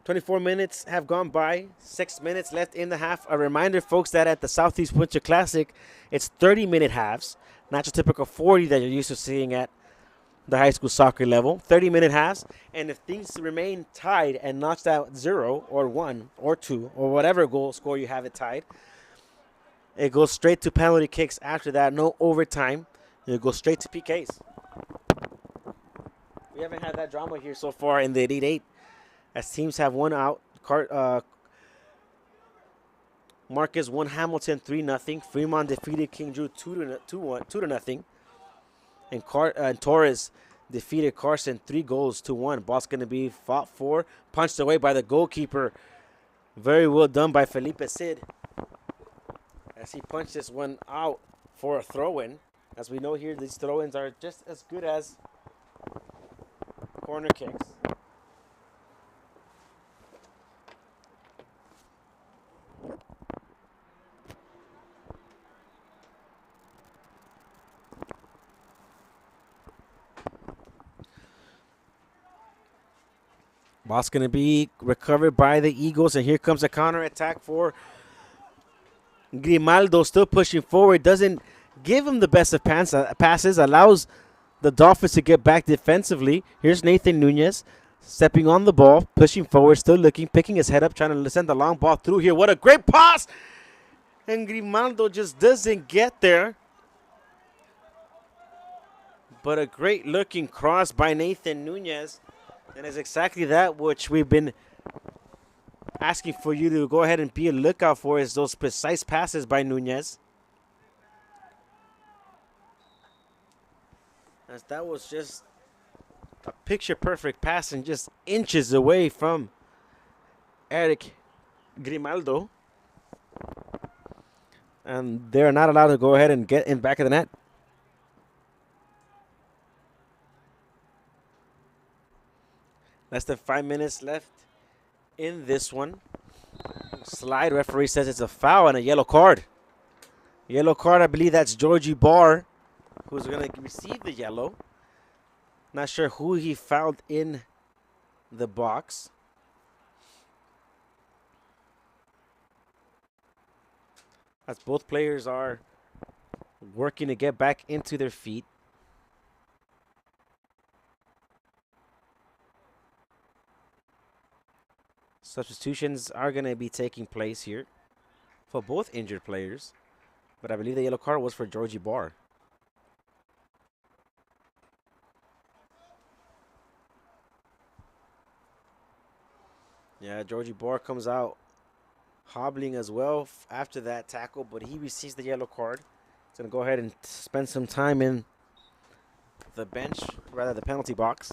Speaker 1: "24 minutes have gone by, 6 minutes left in the half." A reminder, folks, that at the Southeast Winter Classic, it's 30-minute halves, not your typical 40 that you're used to seeing at the high school soccer level. 30-minute halves, and if things remain tied and notched out 0 or 1 or 2 or whatever goal score you have it tied, it goes straight to penalty kicks after that. No overtime. It goes straight to PKs. We haven't had that drama here so far in the Elite Eight, as teams have won out. Marcus won Hamilton 3-0. Fremont defeated King Drew 2-0. And Torres defeated Carson 3-1. Ball's going to be fought for, punched away by the goalkeeper. Very well done by Felipe Sid, as he punched this one out for a throw-in. As we know here, these throw-ins are just as good as corner kicks. Ball's going to be recovered by the Eagles, and here comes a counterattack for Grimaldo, still pushing forward. Doesn't give him the best of passes, allows the Dolphins to get back defensively. Here's Nathan Nunez stepping on the ball, pushing forward, still looking, picking his head up, trying to send the long ball through here. What a great pass! And Grimaldo just doesn't get there. But a great looking cross by Nathan Nunez. And it's exactly that which we've been asking for you to go ahead and be a lookout for, is those precise passes by Nunez. As that was just a picture-perfect pass and just inches away from Eric Grimaldo. And they're not allowed to go ahead and get in back of the net. Less than 5 minutes left in this one. Slide referee says it's a foul and a yellow card. Yellow card, I believe that's Georgie Barr, who's going to receive the yellow. Not sure who he fouled in the box. As both players are working to get back into their feet. Substitutions are going to be taking place here for both injured players. But I believe the yellow card was for Georgie Barr. Yeah, Georgie Barr comes out hobbling as well after that tackle, but he receives the yellow card. He's going to go ahead and spend some time in the bench, rather the penalty box.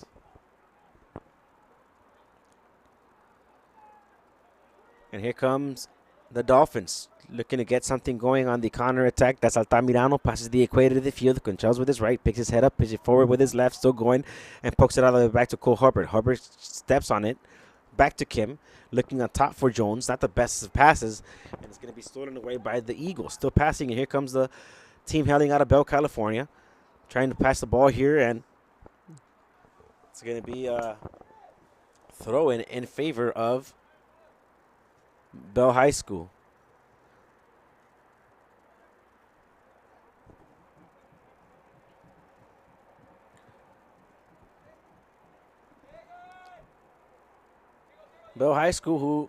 Speaker 1: And here comes the Dolphins, looking to get something going on the counter attack. That's Altamirano, passes the equator to the field, controls with his right, picks his head up, pitches it forward with his left, still going, and pokes it all the way back to Cole Hubbard. Hubbard steps on it, back to Kim, looking on top for Jones. Not the best of passes, and it's going to be stolen away by the Eagles. Still passing, and here comes the team hailing out of Bell, California, trying to pass the ball here, and it's going to be a throw-in in favor of Bell High School. Bell High School, who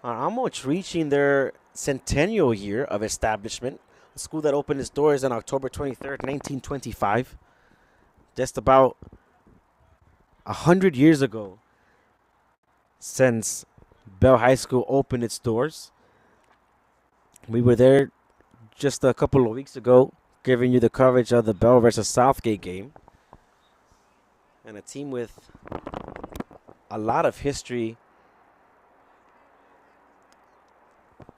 Speaker 1: are almost reaching their centennial year of establishment. A school that opened its doors on October 23rd, 1925. Just about 100 years ago since Bell High School opened its doors. We were there just a couple of weeks ago, giving you the coverage of the Bell versus Southgate game. And a team with a lot of history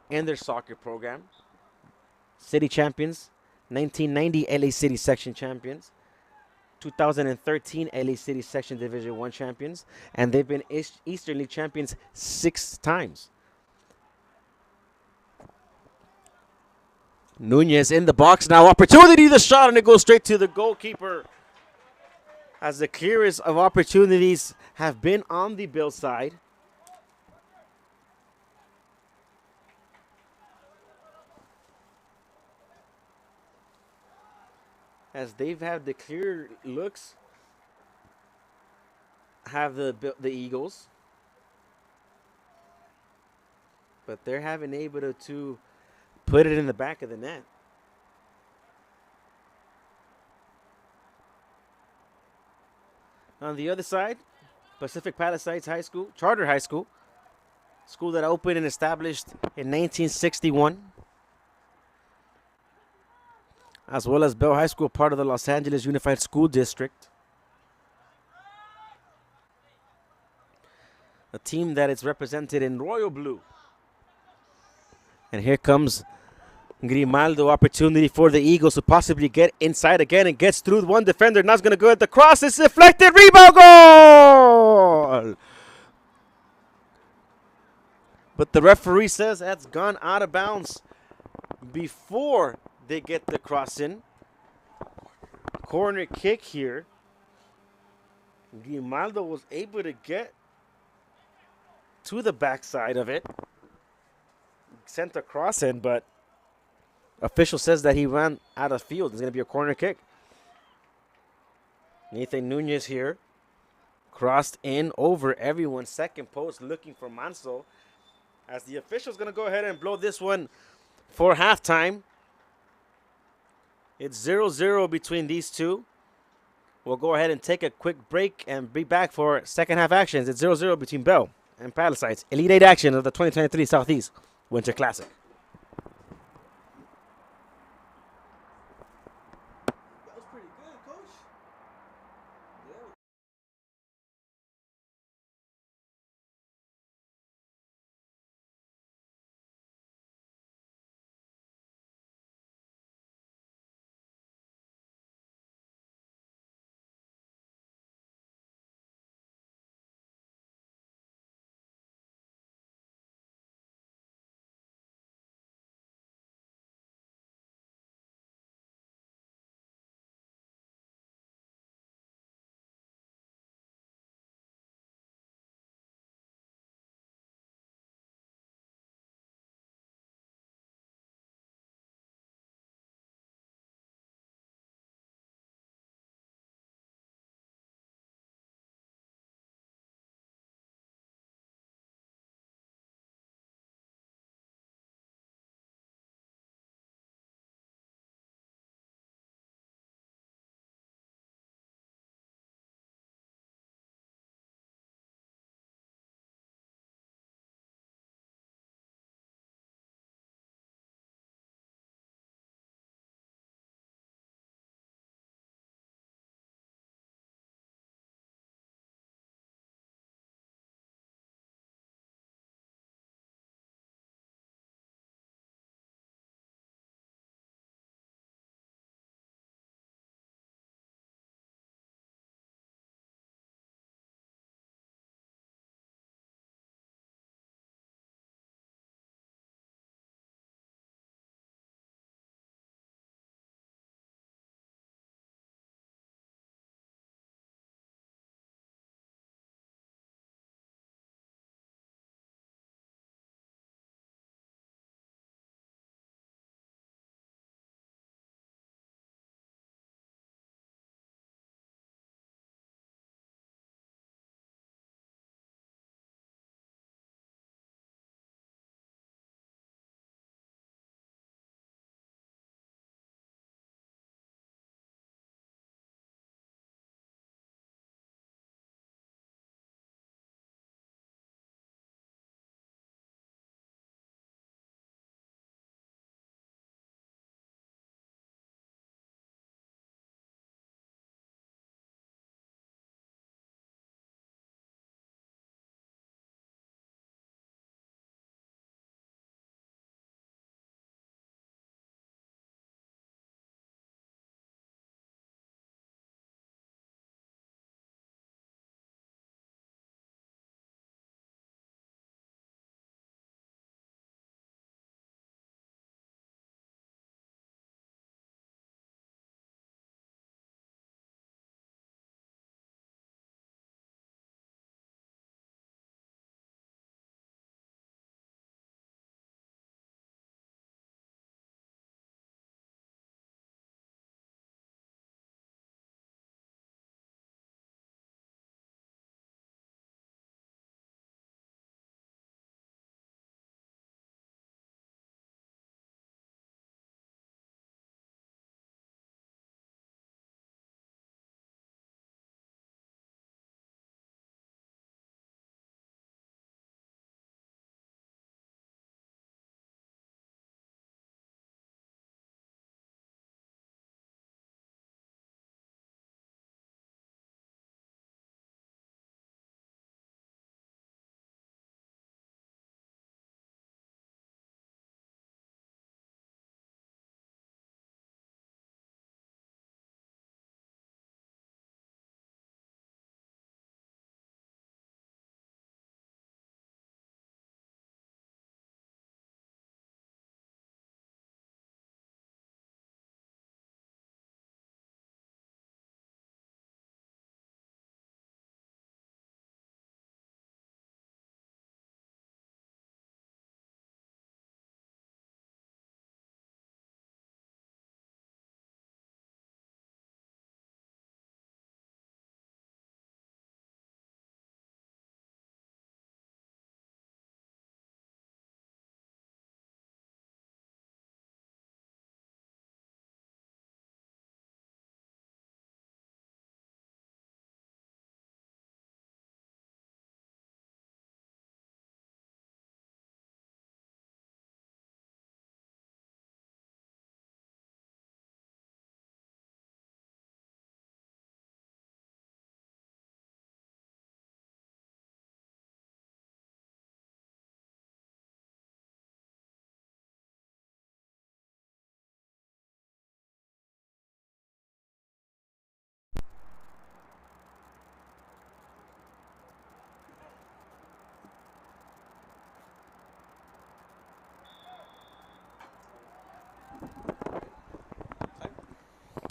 Speaker 1: in their soccer program. City champions, 1990 LA City section champions, 2013 LA City section Division 1 champions, and they've been Eastern League champions 6 times. Nunez in the box now. Opportunity, the shot, and it goes straight to the goalkeeper. As the clearest of opportunities have been on the Bill side. As they've had the clear looks, have the Eagles. But they're having able to put it in the back of the net. On the other side, Pacific Palisades High School, Charter High School, school that opened and established in 1961, as well as Bell High School, part of the Los Angeles Unified School District. A team that is represented in royal blue. And here comes Grimaldo, opportunity for the Eagles to possibly get inside again, and gets through one defender. Now it's going to go at the cross. It's deflected. Rebound goal! But the referee says that's gone out of bounds before they get the cross in. Corner kick here. Grimaldo was able to get to the backside of it. Sent the cross in, but official says that he ran out of field. It's going to be a corner kick. Nathan Nunez here. Crossed in over everyone's second post, looking for Manso. As the official's going to go ahead and blow this one for halftime. It's 0-0 between these two. We'll go ahead and take a quick break and be back for second half actions. It's 0-0 between Bell and Palisades. Elite 8 action of the 2023 Southeast Winter Classic.
Speaker 3: That was pretty good, coach. Yeah.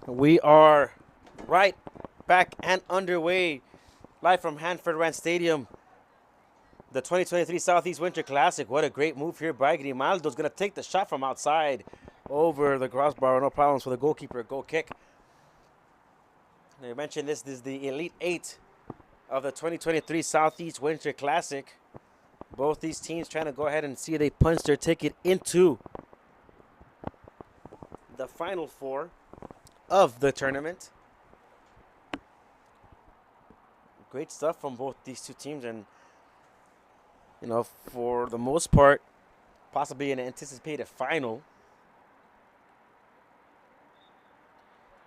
Speaker 1: We are right back and underway, live from Hanford Rants Stadium. The 2023 Southeast Winter Classic. What a great move here by Grimaldo's going to take the shot from outside over the crossbar. No problems for the goalkeeper. Goal kick. And I mentioned this is the Elite 8 of the 2023 Southeast Winter Classic. Both these teams trying to go ahead and see if they punch their ticket into the Final Four of the tournament. Great stuff from both these two teams, and you know, for the most part, possibly an anticipated final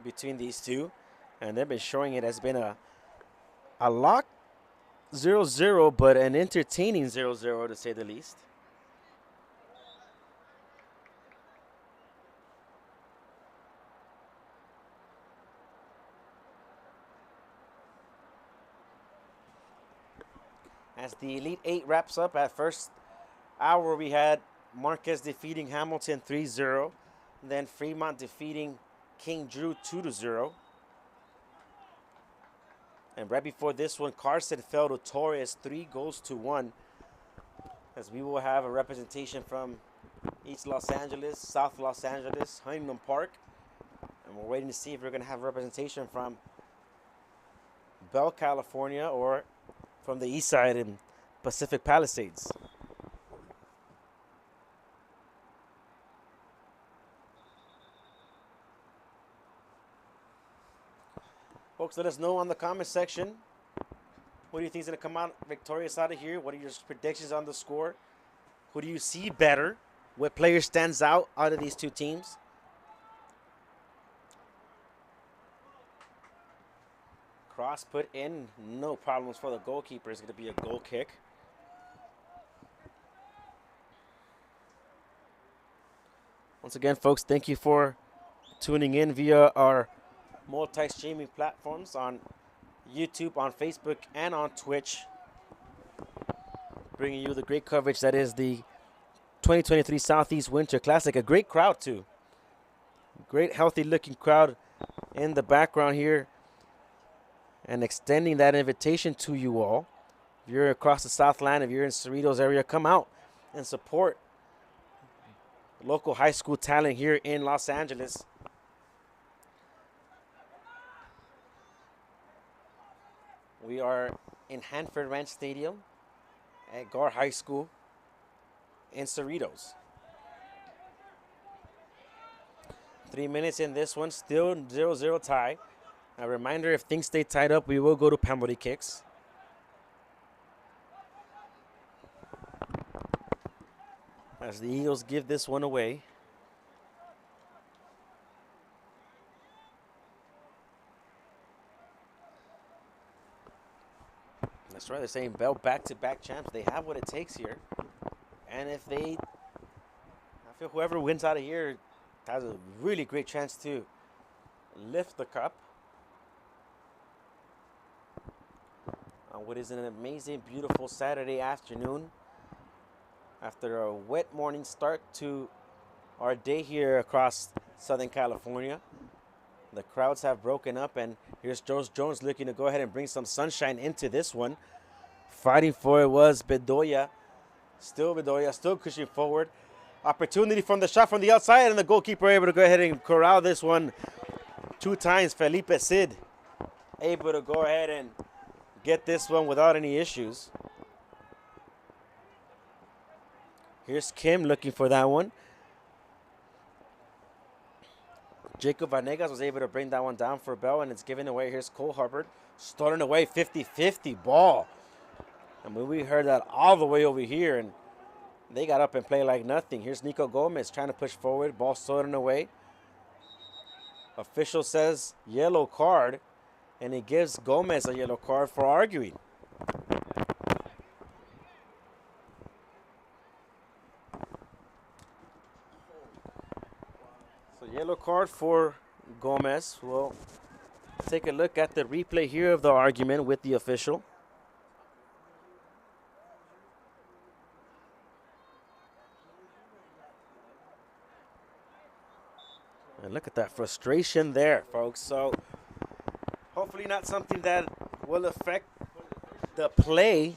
Speaker 1: between these two, and they've been showing it has been a lock 0-0, but an entertaining 0-0 to say the least. As the Elite 8 wraps up, at first hour we had Marquez defeating Hamilton 3-0, then Fremont defeating King Drew 2-0. And right before this one, Carson fell to Torres 3-1, as we will have a representation from East Los Angeles, South Los Angeles, Huntington Park. And we're waiting to see if we're going to have representation from Bell, California, or from the east side in Pacific Palisades. Folks, let us know on the comment section. What do you think is going to come out victorious out of here? What are your predictions on the score? Who do you see better? What player stands out of these two teams? Cross put in, no problems for the goalkeeper. It's going to be a goal kick. Once again, folks, thank you for tuning in via our multi-streaming platforms on YouTube, on Facebook, and on Twitch. Bringing you the great coverage that is the 2023 Southeast Winter Classic. A great crowd, too. Great, healthy-looking crowd in the background here. And extending that invitation to you all. If you're across the Southland, if you're in Cerritos area, come out and support local high school talent here in Los Angeles. We are in Hanford Ranch Stadium at Gar High School in Cerritos. 3 minutes in this one, still 0-0 tie. A reminder, if things stay tied up, we will go to penalty kicks. As the Eagles give this one away. That's right, they're saying Bell back-to-back champs. They have what it takes here. And if they, I feel whoever wins out of here has a really great chance to lift the cup. What is an amazing, beautiful Saturday afternoon after a wet morning start to our day here across Southern California. The crowds have broken up, and here's Jones looking to go ahead and bring some sunshine into this one. Fighting for it was Bedoya. Still pushing forward. Opportunity from the shot from the outside, and the goalkeeper able to go ahead and corral this one 2 times. Felipe Cid able to go ahead and get this one without any issues. Here's Kim looking for that one. Jacob Vanegas was able to bring that one down for Bell, and it's given away. Here's Cole Hubbard starting away, 50-50 ball. I mean, we heard that all the way over here, and they got up and played like nothing. Here's Nico Gomez trying to push forward, ball stolen away. Official says yellow card, and he gives Gomez a yellow card for arguing. So yellow card for Gomez. We'll take a look at the replay here of the argument with the official. And look at that frustration there, folks. So hopefully not something that will affect the play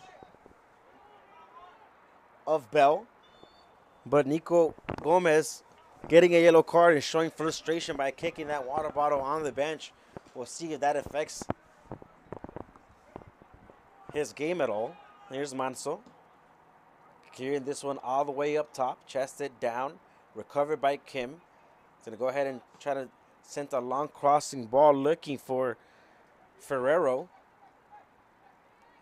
Speaker 1: of Bell. But Nico Gomez getting a yellow card and showing frustration by kicking that water bottle on the bench. We'll see if that affects his game at all. Here's Manso. Clearing this one all the way up top. Chested down. Recovered by Kim. He's going to go ahead and try to send a long crossing ball looking for Ferrero.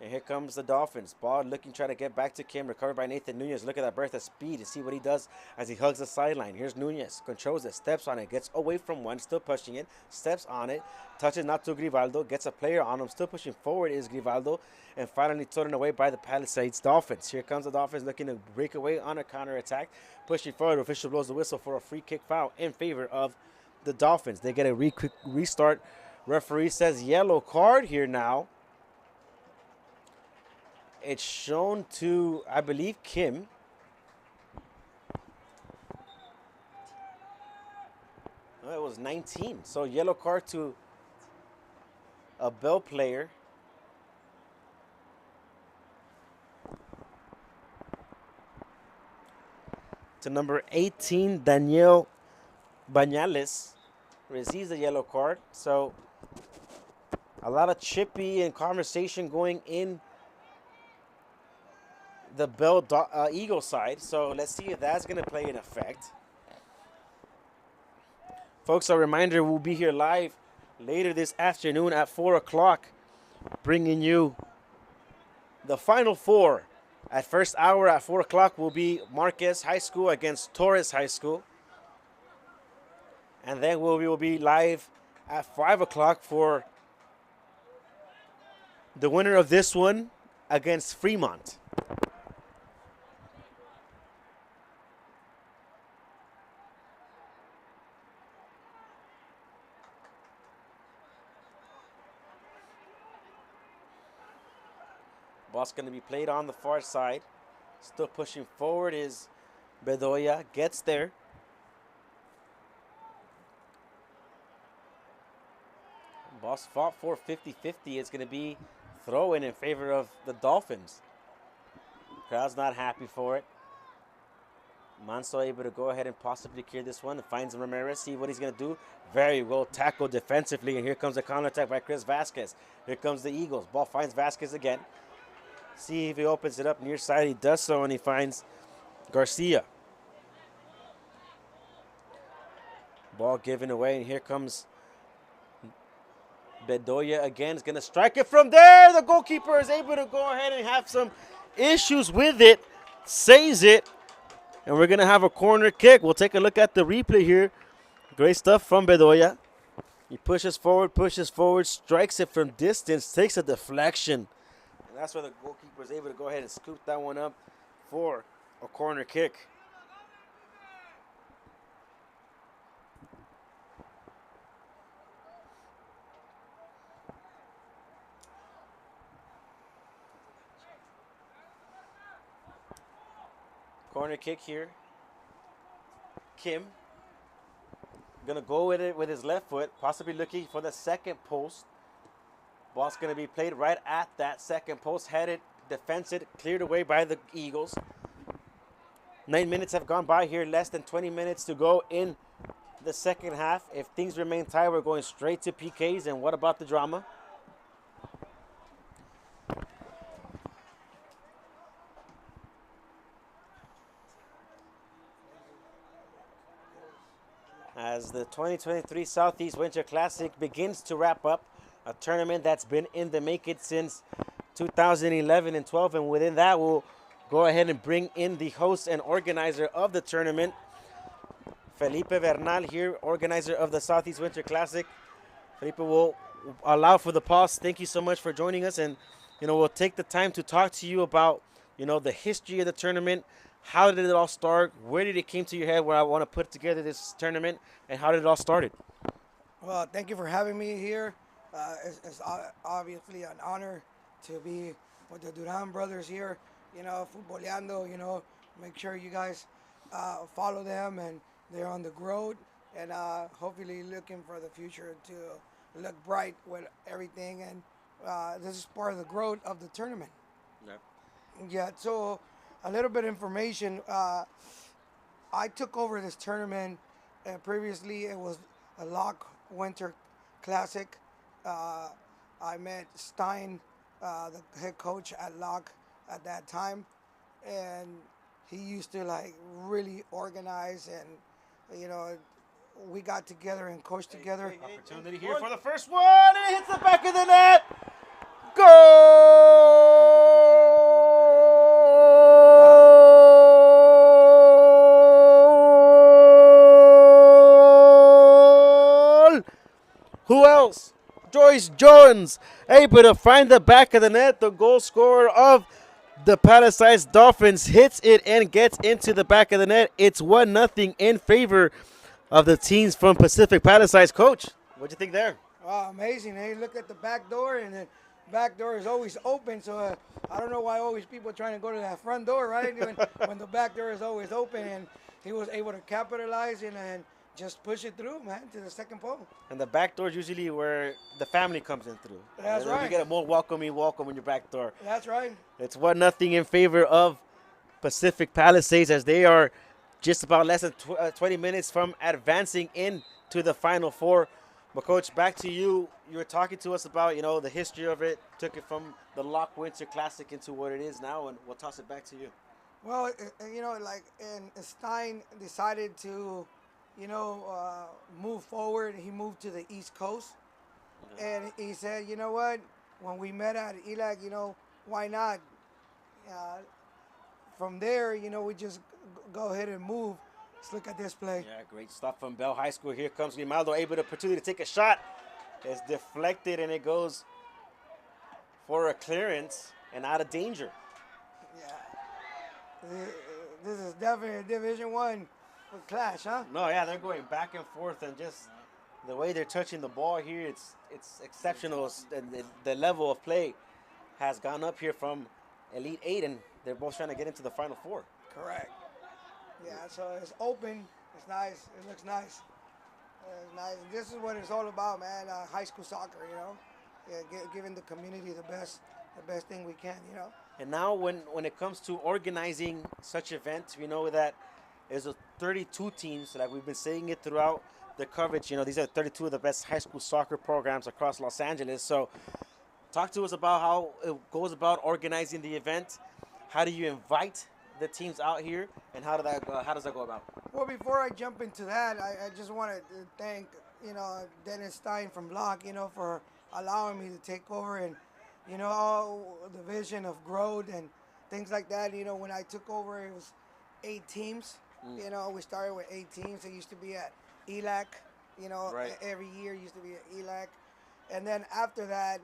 Speaker 1: And here comes the Dolphins. Ball looking, trying to get back to Kim. Recovered by Nathan Nunez. Look at that burst of speed to see what he does as he hugs the sideline. Here's Nunez. Controls it. Steps on it. Gets away from one. Still pushing it. Steps on it. Touches not to Grivaldo. Gets a player on him. Still pushing forward is Grivaldo. And finally thrown away by the Palisades Dolphins. Here comes the Dolphins looking to break away on a counterattack. Pushing forward. Official blows the whistle for a free kick foul in favor of the Dolphins. They get a quick restart. Referee says yellow card here now. It's shown to, I believe, Kim. Oh, it was 19. So yellow card to a Bell player. To number 18, Daniel Bañales receives the yellow card. So a lot of chippy and conversation going in the Bell Eagle side. So let's see if that's going to play an effect. Folks, a reminder, we'll be here live later this afternoon at 4 o'clock, bringing you the Final Four. At first hour at 4 o'clock will be Marquez High School against Torres High School. And then we will be live at 5 o'clock for the winner of this one against Fremont. Ball's going to be played on the far side. Still pushing forward is Bedoya. Gets there. Ball's fought for 50-50. It's going to be throw-in in favor of the Dolphins. Crowd's not happy for it. Manso able to go ahead and possibly clear this one. Finds Ramirez. See what he's going to do. Very well tackled defensively. And here comes a counterattack by Chris Vasquez. Here comes the Eagles. Ball finds Vasquez again. See if he opens it up near side. He does so, and he finds Garcia. Ball given away, and here comes Bedoya again. Is going to strike it from there. The goalkeeper is able to go ahead and have some issues with it. Saves it, and we're going to have a corner kick. We'll take a look at the replay here. Great stuff from Bedoya. He pushes forward, strikes it from distance, takes a deflection. And that's where the goalkeeper is able to go ahead and scoop that one up for a corner kick. Corner kick here. Kim gonna go with it with his left foot, possibly looking for the second post. Ball's going to be played right at that second post, headed, defended, cleared away by the Eagles. 9 minutes have gone by here, less than 20 minutes to go in the second half. If things remain tight, we're going straight to PKs, and what about the drama? As the 2023 Southeast Winter Classic begins to wrap up, a tournament that's been in the making since 2011 and 12, and within that we'll go ahead and bring in the host and organizer of the tournament, Felipe Bernal here, organizer of the Southeast Winter Classic. Felipe will allow for the pause. Thank you so much for joining us, and we'll take the time to talk to you about the history of the tournament. How did it all start? Where did it came to your head where I want to put together this tournament, and how did it all started?
Speaker 2: Well, thank you for having me here. It's obviously an honor to be with the Duran brothers here, futboleando, make sure you guys follow them, and they're on the road and hopefully looking for the future to look bright with everything. And this is part of the growth of the tournament.
Speaker 1: Yeah.
Speaker 2: Yeah, so a little bit of information. I took over this tournament. Previously, it was a Lock Winter Classic. Uh, I met Stein, the head coach at Lock at that time, and he used to like really organize, and we got together and coached together.
Speaker 1: Opportunity here for the first one, and it hits the back of the net. Goal! Who else? Joyce Jones able to find the back of the net. The goal scorer of the Palisades Dolphins hits it and gets into the back of the net. It's 1-0 in favor of the teams from Pacific Palisades. Coach, what'd you think there?
Speaker 2: Wow, amazing. Hey, look at the back door, and the back door is always open. So I don't know why always people trying to go to that front door, right? When the back door is always open, and he was able to capitalize and just push it through, man, to the second pole.
Speaker 1: And the back door is usually where the family comes in through.
Speaker 2: That's right.
Speaker 1: You get a more welcoming welcome in your back door.
Speaker 2: That's right.
Speaker 1: It's 1-0 in favor of Pacific Palisades as they are just about less than 20 minutes from advancing into the Final Four. But Coach, back to you. You were talking to us about, the history of it. Took it from the Lock Winter Classic into what it is now, and we'll toss it back to you.
Speaker 2: Well, and Stein decided to, move forward. He moved to the East Coast, and he said, you know what? When we met at ELAC, why not? From there, we just go ahead and move. Let's look at this play.
Speaker 1: Yeah, great stuff from Bell High School. Here comes Grimaldo, able to opportunity to take a shot. It's deflected, and it goes for a clearance and out of danger.
Speaker 2: Yeah. This is definitely a Division One clash, huh?
Speaker 1: No, yeah, they're going back and forth, and just the way they're touching the ball here, it's exceptional. And the level of play has gone up here from Elite 8, and they're both trying to get into the Final Four.
Speaker 2: Correct. Yeah, so it's open. It's nice. It looks nice. It's nice. This is what it's all about, man. High school soccer, giving the community the best thing we can,
Speaker 1: And now when it comes to organizing such events, we know that there's a 32 teams, like we've been saying it throughout the coverage. These are 32 of the best high school soccer programs across Los Angeles. So talk to us about how it goes about organizing the event. How do you invite the teams out here, and how does that go about?
Speaker 2: Well, before I jump into that, I just want to thank, Dennis Stein from Block, for allowing me to take over and, all the vision of growth and things like that. When I took over, it was 8 teams. We started with 8 teams. It used to be at ELAC,
Speaker 1: Right.
Speaker 2: every year used to be at ELAC. And then after that,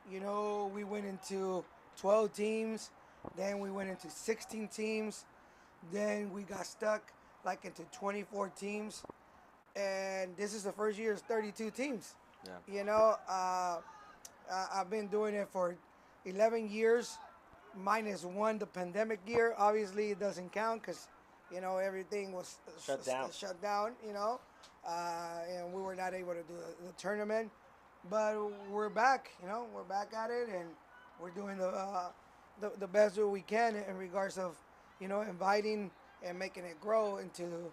Speaker 2: we went into 12 teams. Then we went into 16 teams. Then we got stuck like into 24 teams. And this is the first year it's 32 teams.
Speaker 1: Yeah.
Speaker 2: I've been doing it for 11 years, minus one the pandemic year. Obviously, it doesn't count because, everything was
Speaker 1: Shut down.
Speaker 2: and we were not able to do the tournament. But we're back, we're back at it, and we're doing the best that we can in regards of, inviting and making it grow into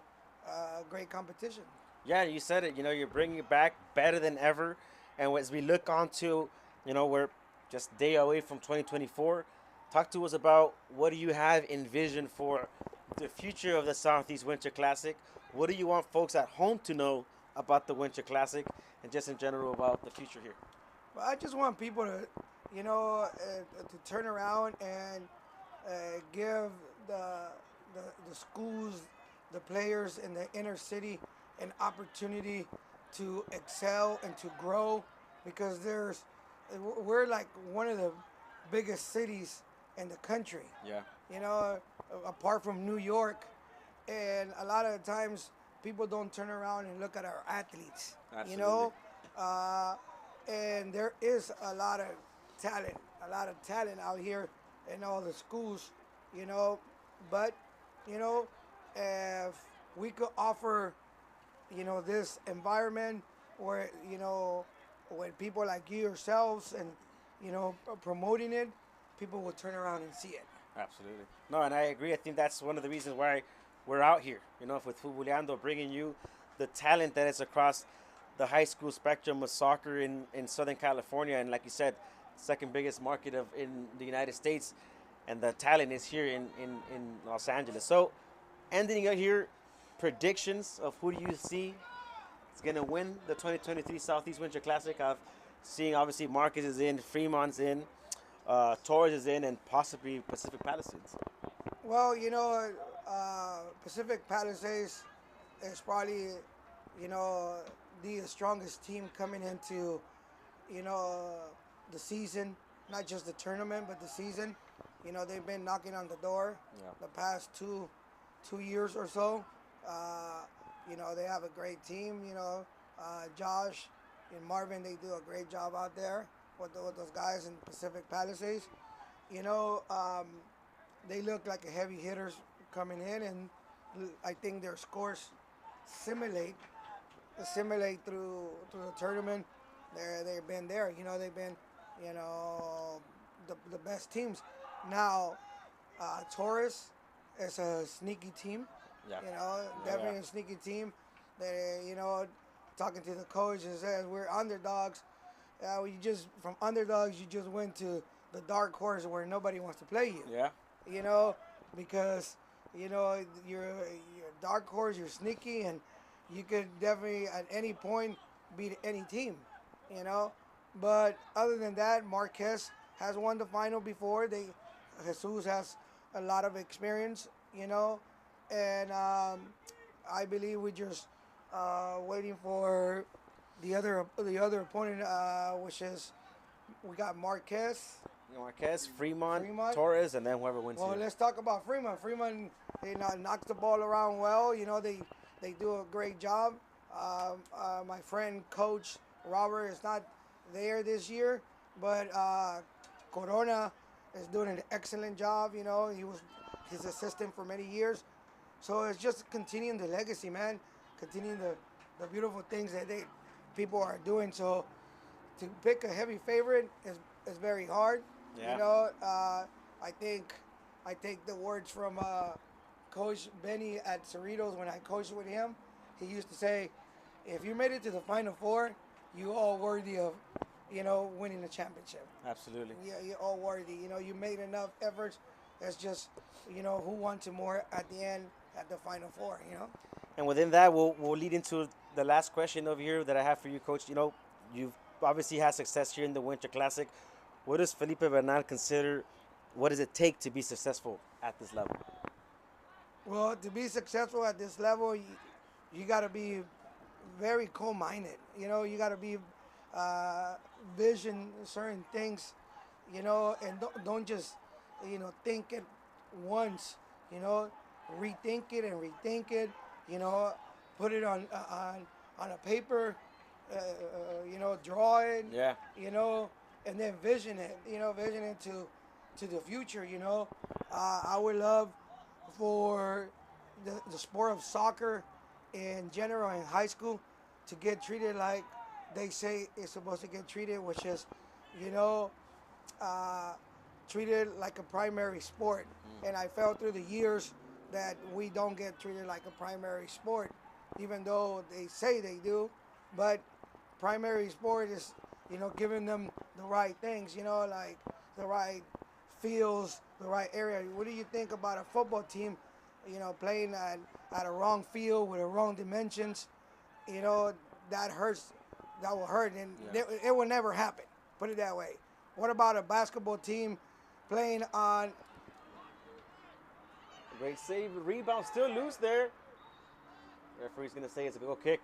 Speaker 2: great competition.
Speaker 1: Yeah, you said it. You're bringing it back better than ever. And as we look on to, we're just a day away from 2024. Talk to us about what do you have envisioned for the future of the Southeast Winter Classic. What do you want folks at home to know about the Winter Classic and just in general about the future here?
Speaker 2: Well, I just want people to, to turn around and give the schools, the players in the inner city, an opportunity to excel and to grow, because we're like one of the biggest cities in the country.
Speaker 1: Yeah.
Speaker 2: Apart from New York, and a lot of times people don't turn around and look at our athletes.
Speaker 1: Absolutely.
Speaker 2: And there is a lot of talent out here in all the schools, but if we could offer this environment where, when people like you yourselves and, promoting it, people will turn around and see it.
Speaker 1: Absolutely. No, and I agree. I think that's one of the reasons why we're out here, with Fubuleando, bringing you the talent that is across the high school spectrum of soccer in Southern California. And like you said, second biggest market in the United States. And the talent is here in Los Angeles. So, ending it here, predictions of who do you see is going to win the 2023 Southeast Winter Classic? Of seeing, obviously, Marcus is in, Fremont's in, Torres is in, and possibly Pacific Palisades.
Speaker 2: Well, Pacific Palisades is probably, the strongest team coming into, the season, not just the tournament, but the season. They've been knocking on the door the past two years or so. They have a great team. Josh and Marvin, they do a great job out there with those guys in Pacific Palisades. They look like a heavy hitters coming in, and I think their scores simulate through the tournament. They've been there. They've been the best teams. Now, Torres is a sneaky team.
Speaker 1: Yeah.
Speaker 2: Definitely a sneaky team. That talking to the coach, it says we're underdogs. From underdogs, you just went to the dark horse where nobody wants to play you.
Speaker 1: Yeah.
Speaker 2: Because you're a dark horse, you're sneaky, and you could definitely at any point beat any team. But other than that, Marquez has won the final before. Jesus has a lot of experience, and I believe we're just waiting for the other opponent, which is we got Marquez,
Speaker 1: Fremont,
Speaker 2: Fremont.
Speaker 1: Torres, and then whoever wins
Speaker 2: Well,
Speaker 1: here.
Speaker 2: let's talk about Fremont. Fremont, knocks the ball around well. They do a great job. My friend, Coach Robert, is not there this year, but Corona is doing an excellent job. He was his assistant for many years. So it's just continuing the legacy, man. Continuing the beautiful things that people are doing. So to pick a heavy favorite is very hard.
Speaker 1: Yeah.
Speaker 2: I take the words from Coach Benny at Cerritos when I coached with him. He used to say, if you made it to the Final Four, you all worthy of, winning the championship.
Speaker 1: Absolutely.
Speaker 2: Yeah, you're all worthy. You made enough efforts. It's just, who wants it more at the end at the Final Four,
Speaker 1: And within that, we'll lead into the last question over here that I have for you, Coach. You've obviously had success here in the Winter Classic. What does Felipe Bernal consider? What does it take to be successful at this level?
Speaker 2: Well, to be successful at this level, you got to be very cool-minded. You got to be vision certain things, and don't just, think it once. Rethink it and rethink it. Put it on a paper. Draw it.
Speaker 1: Yeah.
Speaker 2: And then vision it. Vision it to the future. I would love for the sport of soccer in general in high school to get treated like they say it's supposed to get treated, which is, treated like a primary sport. And I felt through the years that we don't get treated like a primary sport, even though they say they do. But primary sport is, giving them the right things, like the right fields, the right area. What do you think about a football team, playing at a wrong field with the wrong dimensions? That hurts. That will hurt, and it will never happen. Put it that way. What about a basketball team playing on?
Speaker 1: Great save. Rebound still loose there. Referee's going to say it's a good kick.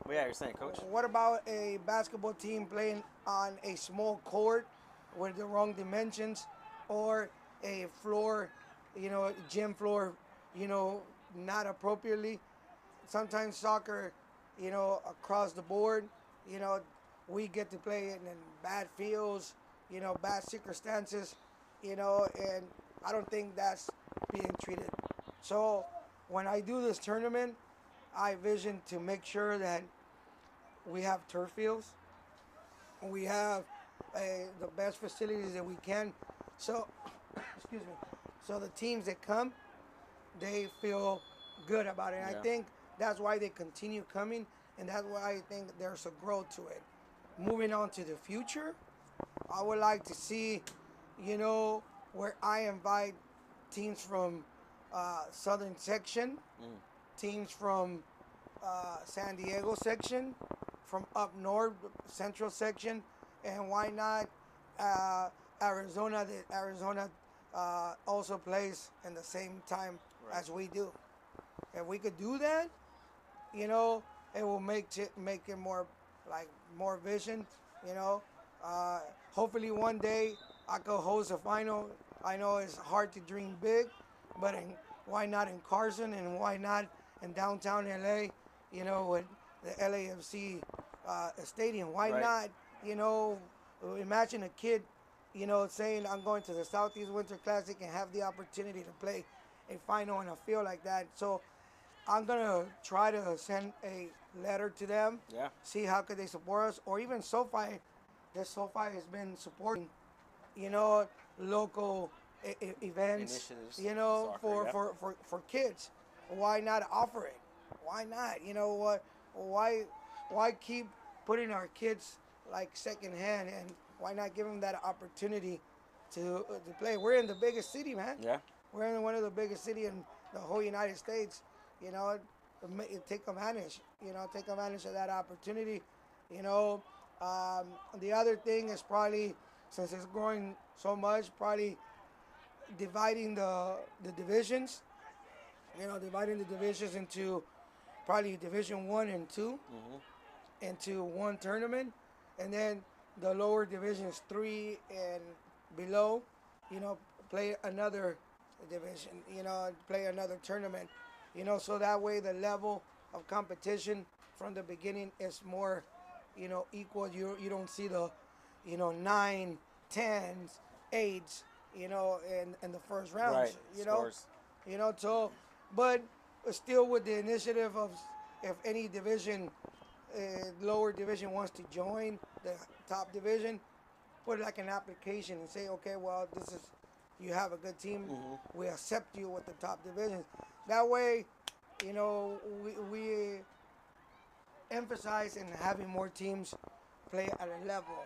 Speaker 1: But yeah, you're saying, Coach.
Speaker 2: What about a basketball team playing on a small court with the wrong dimensions, or a floor, gym floor, not appropriately? Sometimes soccer, across the board, we get to play in bad fields, bad circumstances, and I don't think that's being treated. So when I do this tournament, I vision to make sure that we have turf fields, we have the best facilities that we can. So, excuse me. So the teams that come, they feel good about it. And I
Speaker 1: Yeah.
Speaker 2: think that's why they continue coming, and that's why I think there's a growth to it. Moving on to the future, I would like to see, where I invite teams from Southern Section, teams from San Diego Section, from up north Central Section, and why not Arizona? That Arizona also plays in the same time as we do. If we could do that, it will make it more like more vision. You know, hopefully one day I could host a final. I know it's hard to dream big, but why not in Carson and why not in downtown LA? With the LAFC stadium. Why
Speaker 1: Right.
Speaker 2: not? Imagine a kid, saying I'm going to the Southeast Winter Classic and have the opportunity to play a final in a field like that. So I'm gonna try to send a letter to them,
Speaker 1: Yeah.
Speaker 2: see how could they support us, or even SoFi. This SoFi has been supporting, you know, local events,
Speaker 1: Initiatives,
Speaker 2: for,
Speaker 1: soccer, yeah.
Speaker 2: for kids. Why not offer it? Why not? You know what? Why keep putting our kids like second hand, and why not give them that opportunity to play? We're in the biggest city, man.
Speaker 1: Yeah.
Speaker 2: We're in one of the biggest cities in the whole United States. You know, take advantage. Take advantage of that opportunity. You know, the other thing is probably, since it's growing so much, probably dividing the divisions. Dividing the divisions into probably Division 1 and 2 into one tournament, and then the lower divisions 3 and below, play another division, play another tournament, so that way the level of competition from the beginning is more, equal. You don't see the, 9, 10s, 8s, in the first rounds,
Speaker 1: Right. Scores.
Speaker 2: so, but still with the initiative of, if any division, lower division wants to join the top division, put like an application and say, okay, well, you have a good team. We accept you with the top divisions. That way, we emphasize in having more teams play at a level,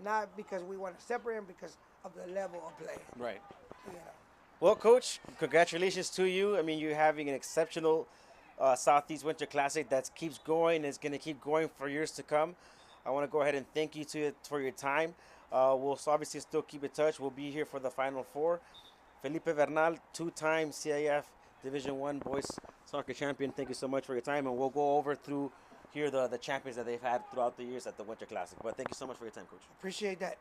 Speaker 2: not because we want to separate them, because of the level of play.
Speaker 1: Right.
Speaker 2: You know.
Speaker 1: Well, Coach, congratulations to you. I mean, you're having an exceptional Southeast Winter Classic that keeps going and is going to keep going for years to come. I want to go ahead and thank you for your time. We'll obviously still keep in touch. We'll be here for the Final Four. Felipe Bernal, two-time CIF Division I Boys Soccer Champion, thank you so much for your time. And we'll go over through here the champions that they've had throughout the years at the Winter Classic. But thank you so much for your time, Coach.
Speaker 2: Appreciate that.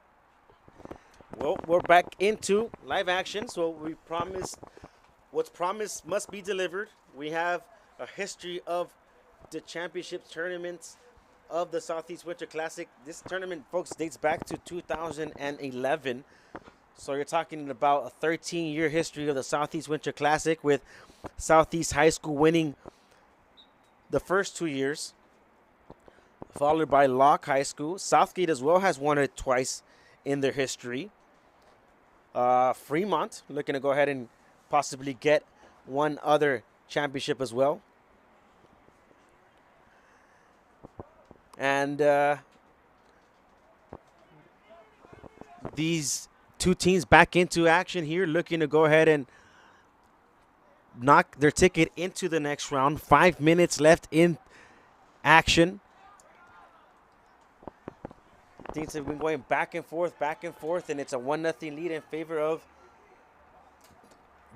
Speaker 1: Well, we're back into live action. So we promised, what's promised must be delivered. We have a history of the championship tournaments of the Southeast Winter Classic. This tournament, folks, dates back to 2011. So you're talking about a 13-year history of the Southeast Winter Classic, with Southeast High School winning the first 2 years, followed by Locke High School. Southgate as well has won it twice in their history. Fremont looking to go ahead and possibly get one other championship as well. And these two teams back into action here, looking to go ahead and knock their ticket into the next round. 5 minutes left in action. Teams have been going back and forth, and it's a 1-0 lead in favor of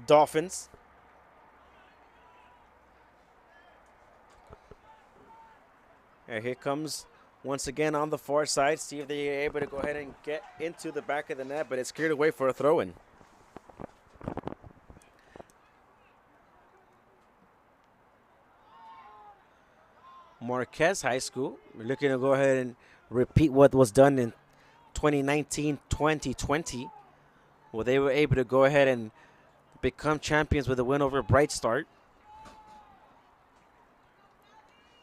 Speaker 1: Dolphins. And here comes once again on the far side. See if they are able to go ahead and get into the back of the net, but it's cleared away for a throw-in. Marquez High School, we're looking to go ahead and repeat what was done in 2019-2020. Well, they were able to go ahead and become champions with a win over Bright Start.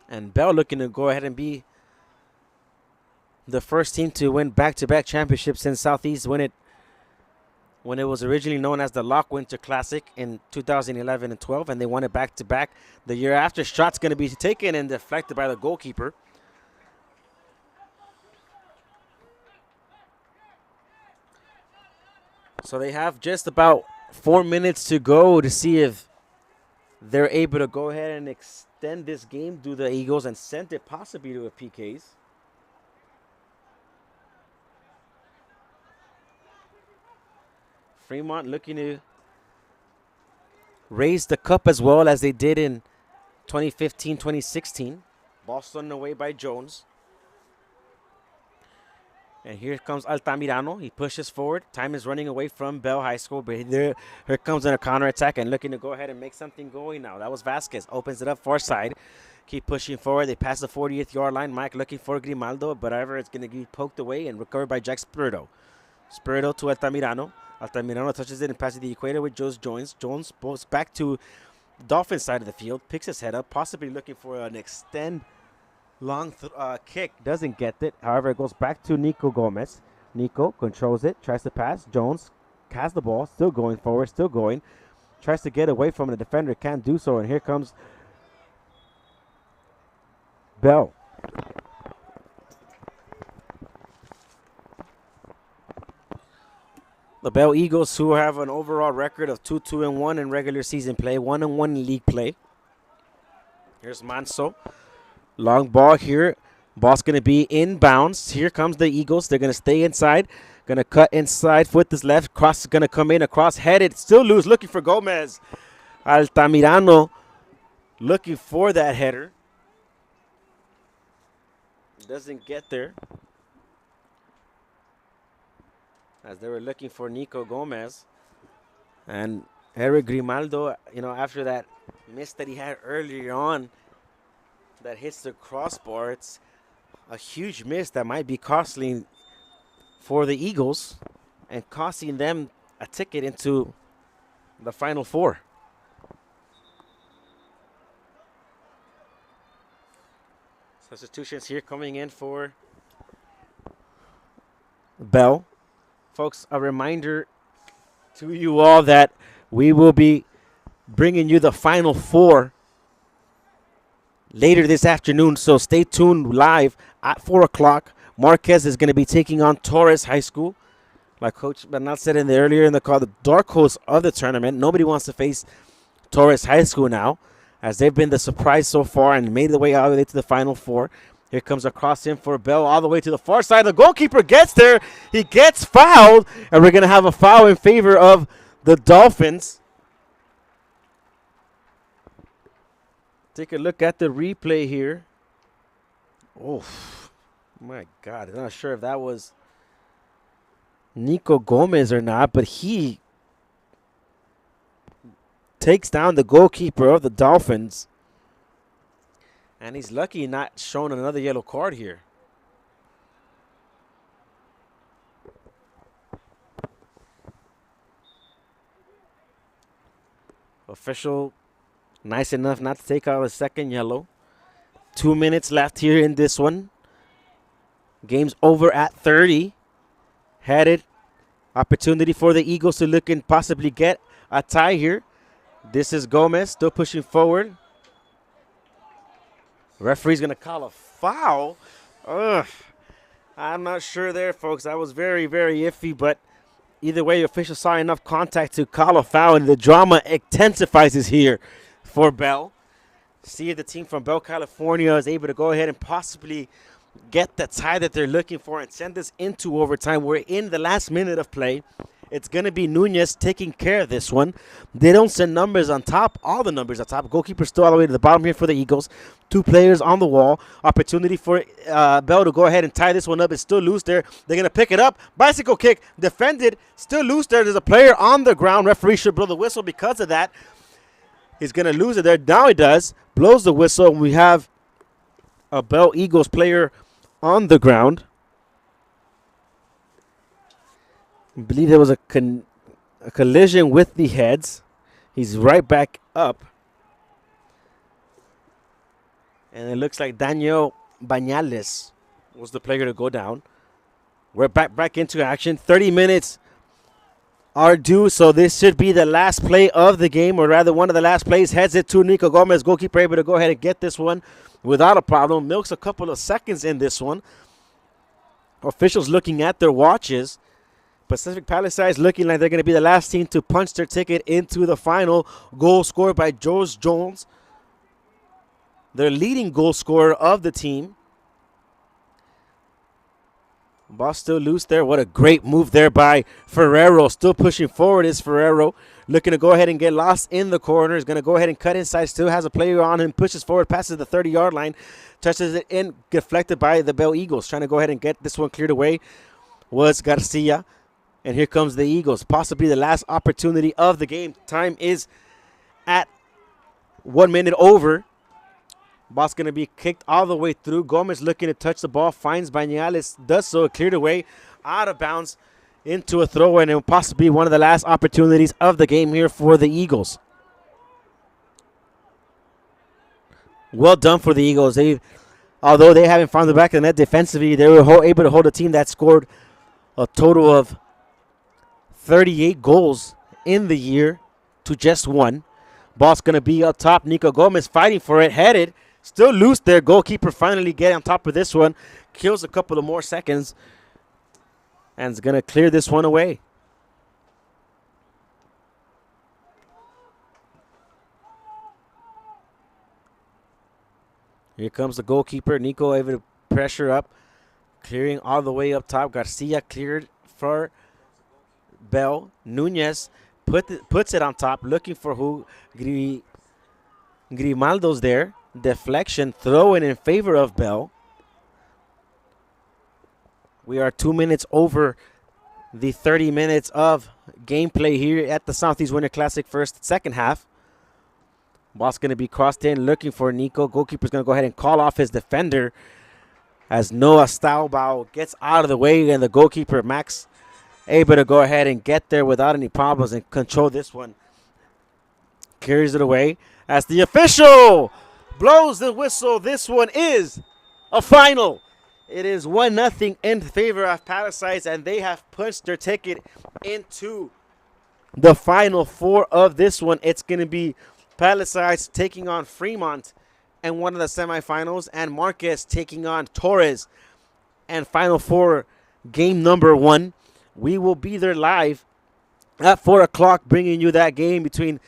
Speaker 1: And Bell looking to go ahead and be the first team to win back-to-back championships since Southeast when it was originally known as the Lock Winter Classic in 2011 and 12, and they won it back-to-back the year after. Shot's going to be taken and deflected by the goalkeeper. So they have just about 4 minutes to go to see if they're able to go ahead and extend this game, do the Eagles, and send it possibly to a PKs. Fremont looking to raise the cup as well as they did in 2015, 2016. Ball stolen away by Jones. And here comes Altamirano. He pushes forward. Time is running away from Bell High School. But here comes a counterattack and looking to go ahead and make something going now. That was Vasquez. Opens it up far side. Keep pushing forward. They pass the 40th yard line. Mike looking for Grimaldo. But however, it's going to be poked away and recovered by Jack Spirito. Spirito to Altamirano. Altamirano touches it and passes the equator with Jones. Jones goes back to the Dolphins side of the field. Picks his head up. Possibly looking for an extend. Long kick, doesn't get it. However, it goes back to Nico Gomez. Nico controls it, tries to pass. Jones has the ball, still going forward, still going. Tries to get away from the defender, can't do so. And here comes Bell. The Bell Eagles, who have an overall record of 2-2-1 in regular season play, 1-1 in league play. Here's Manso. Long ball here. Ball's going to be inbounds. Here comes the Eagles. They're going to stay inside. Going to cut inside. Foot is left. Cross is going to come in. Across headed. Still loose. Looking for Gomez. Altamirano looking for that header. Doesn't get there. As they were looking for Nico Gomez. And Eric Grimaldo, after that miss that he had earlier on, that hits the crossbar. It's a huge miss that might be costly for the Eagles and costing them a ticket into the Final Four. Substitutions here coming in for Bell. Folks, a reminder to you all that we will be bringing you the Final Four later this afternoon, so stay tuned live at 4 o'clock. Marquez is going to be taking on Torres High School. Like Coach Bernal said earlier in the call, the dark horse of the tournament. Nobody wants to face Torres High School now, as they've been the surprise so far and made the way all the way to the Final Four. Here comes a cross in for Bell all the way to the far side. The goalkeeper gets there. He gets fouled, and we're going to have a foul in favor of the Dolphins. Take a look at the replay here. Oh, my God. I'm not sure if that was Nico Gomez or not, but he takes down the goalkeeper of the Dolphins. And he's lucky not shown another yellow card here. Official nice enough not to take out a second yellow. 2 minutes left here in this one. Game's over at 30. Headed. Opportunity for the Eagles to look and possibly get a tie here. This is Gomez still pushing forward. Referee's going to call a foul. Ugh. I'm not sure there, folks. That was very, very iffy, but either way, officials saw enough contact to call a foul, and the drama intensifies here for Bell. See if the team from Bell, California is able to go ahead and possibly get the tie that they're looking for and send this into overtime. We're in the last minute of play. It's going to be Nunez taking care of this one. They don't send numbers on top, all the numbers on top. Goalkeeper still all the way to the bottom here for the Eagles. 2 players on the wall. Opportunity for Bell to go ahead and tie this one up. It's still loose there. They're going to pick it up. Bicycle kick, defended, still loose there. There's a player on the ground. Referee should blow the whistle because of that. He's going to lose it there. Now he does. Blows the whistle, and we have a Bell Eagles player on the ground. I believe there was a collision with the heads. He's right back up. And it looks like Daniel Bañales was the player to go down. We're back into action. 30 minutes are due, so this should be the last play of the game, or rather one of the last plays. Heads it to Nico Gomez. Goalkeeper able to go ahead and get this one without a problem. Milks a couple of seconds in this one. Officials looking at their watches. Pacific Palisades looking like they're going to be the last team to punch their ticket into the final. Goal scored by Joes Jones, their leading goal scorer of the team. Ball still loose there. What a great move there by Ferrero. Still pushing forward is Ferrero. Looking to go ahead and get lost in the corner. Is going to go ahead and cut inside. Still has a player on him. Pushes forward. Passes the 30-yard line. Touches it in. Deflected by the Bell Eagles. Trying to go ahead and get this one cleared away was Garcia. And here comes the Eagles. Possibly the last opportunity of the game. Time is at 1 minute over. Ball's going to be kicked all the way through. Gomez looking to touch the ball. Finds Bañales. Does so. Cleared away. Out of bounds. Into a throw. And it will possibly be one of the last opportunities of the game here for the Eagles. Well done for the Eagles. Although they haven't found the back of the net defensively, they were able to hold a team that scored a total of 38 goals in the year to just one. Ball's going to be up top. Nico Gomez fighting for it. Headed. Still loose there. Goalkeeper finally getting on top of this one. Kills a couple of more seconds. And is going to clear this one away. Here comes the goalkeeper. Nico able to pressure up. Clearing all the way up top. Garcia cleared for Bell. Nunez puts it on top. Looking for who? Grimaldo's there. Deflection. Throw in favor of Bell. We are 2 minutes over the 30 minutes of gameplay here at the Southeast Winter Classic second half. Ball's going to be crossed in, looking for Nico. Goalkeeper's going to go ahead and call off his defender as Noah Staubau gets out of the way, and the goalkeeper, Max, able to go ahead and get there without any problems and control this one. Carries it away as the official blows the whistle. This one is a final. It is 1-0 in favor of Palisades, and they have punched their ticket into the final four of this one. It's going to be Palisades taking on Fremont in one of the semifinals, and Marquez taking on Torres. And Final Four game number 1. We will be there live at 4 o'clock bringing you that game between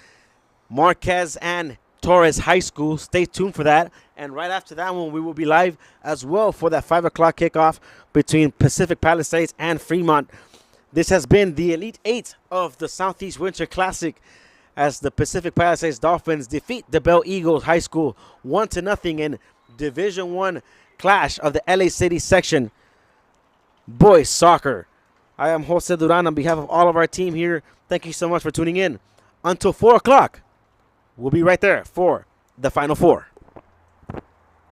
Speaker 1: Marquez and Torres High School. Stay tuned for that. And right after that one, we will be live as well for that 5 o'clock kickoff between Pacific Palisades and Fremont. This has been the Elite 8 of the Southeast Winter Classic as the Pacific Palisades Dolphins defeat the Bell Eagles High School 1-0 in Division 1 clash of the LA City section boys soccer. I am Jose Duran on behalf of all of our team here. Thank you so much for tuning in. Until 4 o'clock, we'll be right there for the Final Four.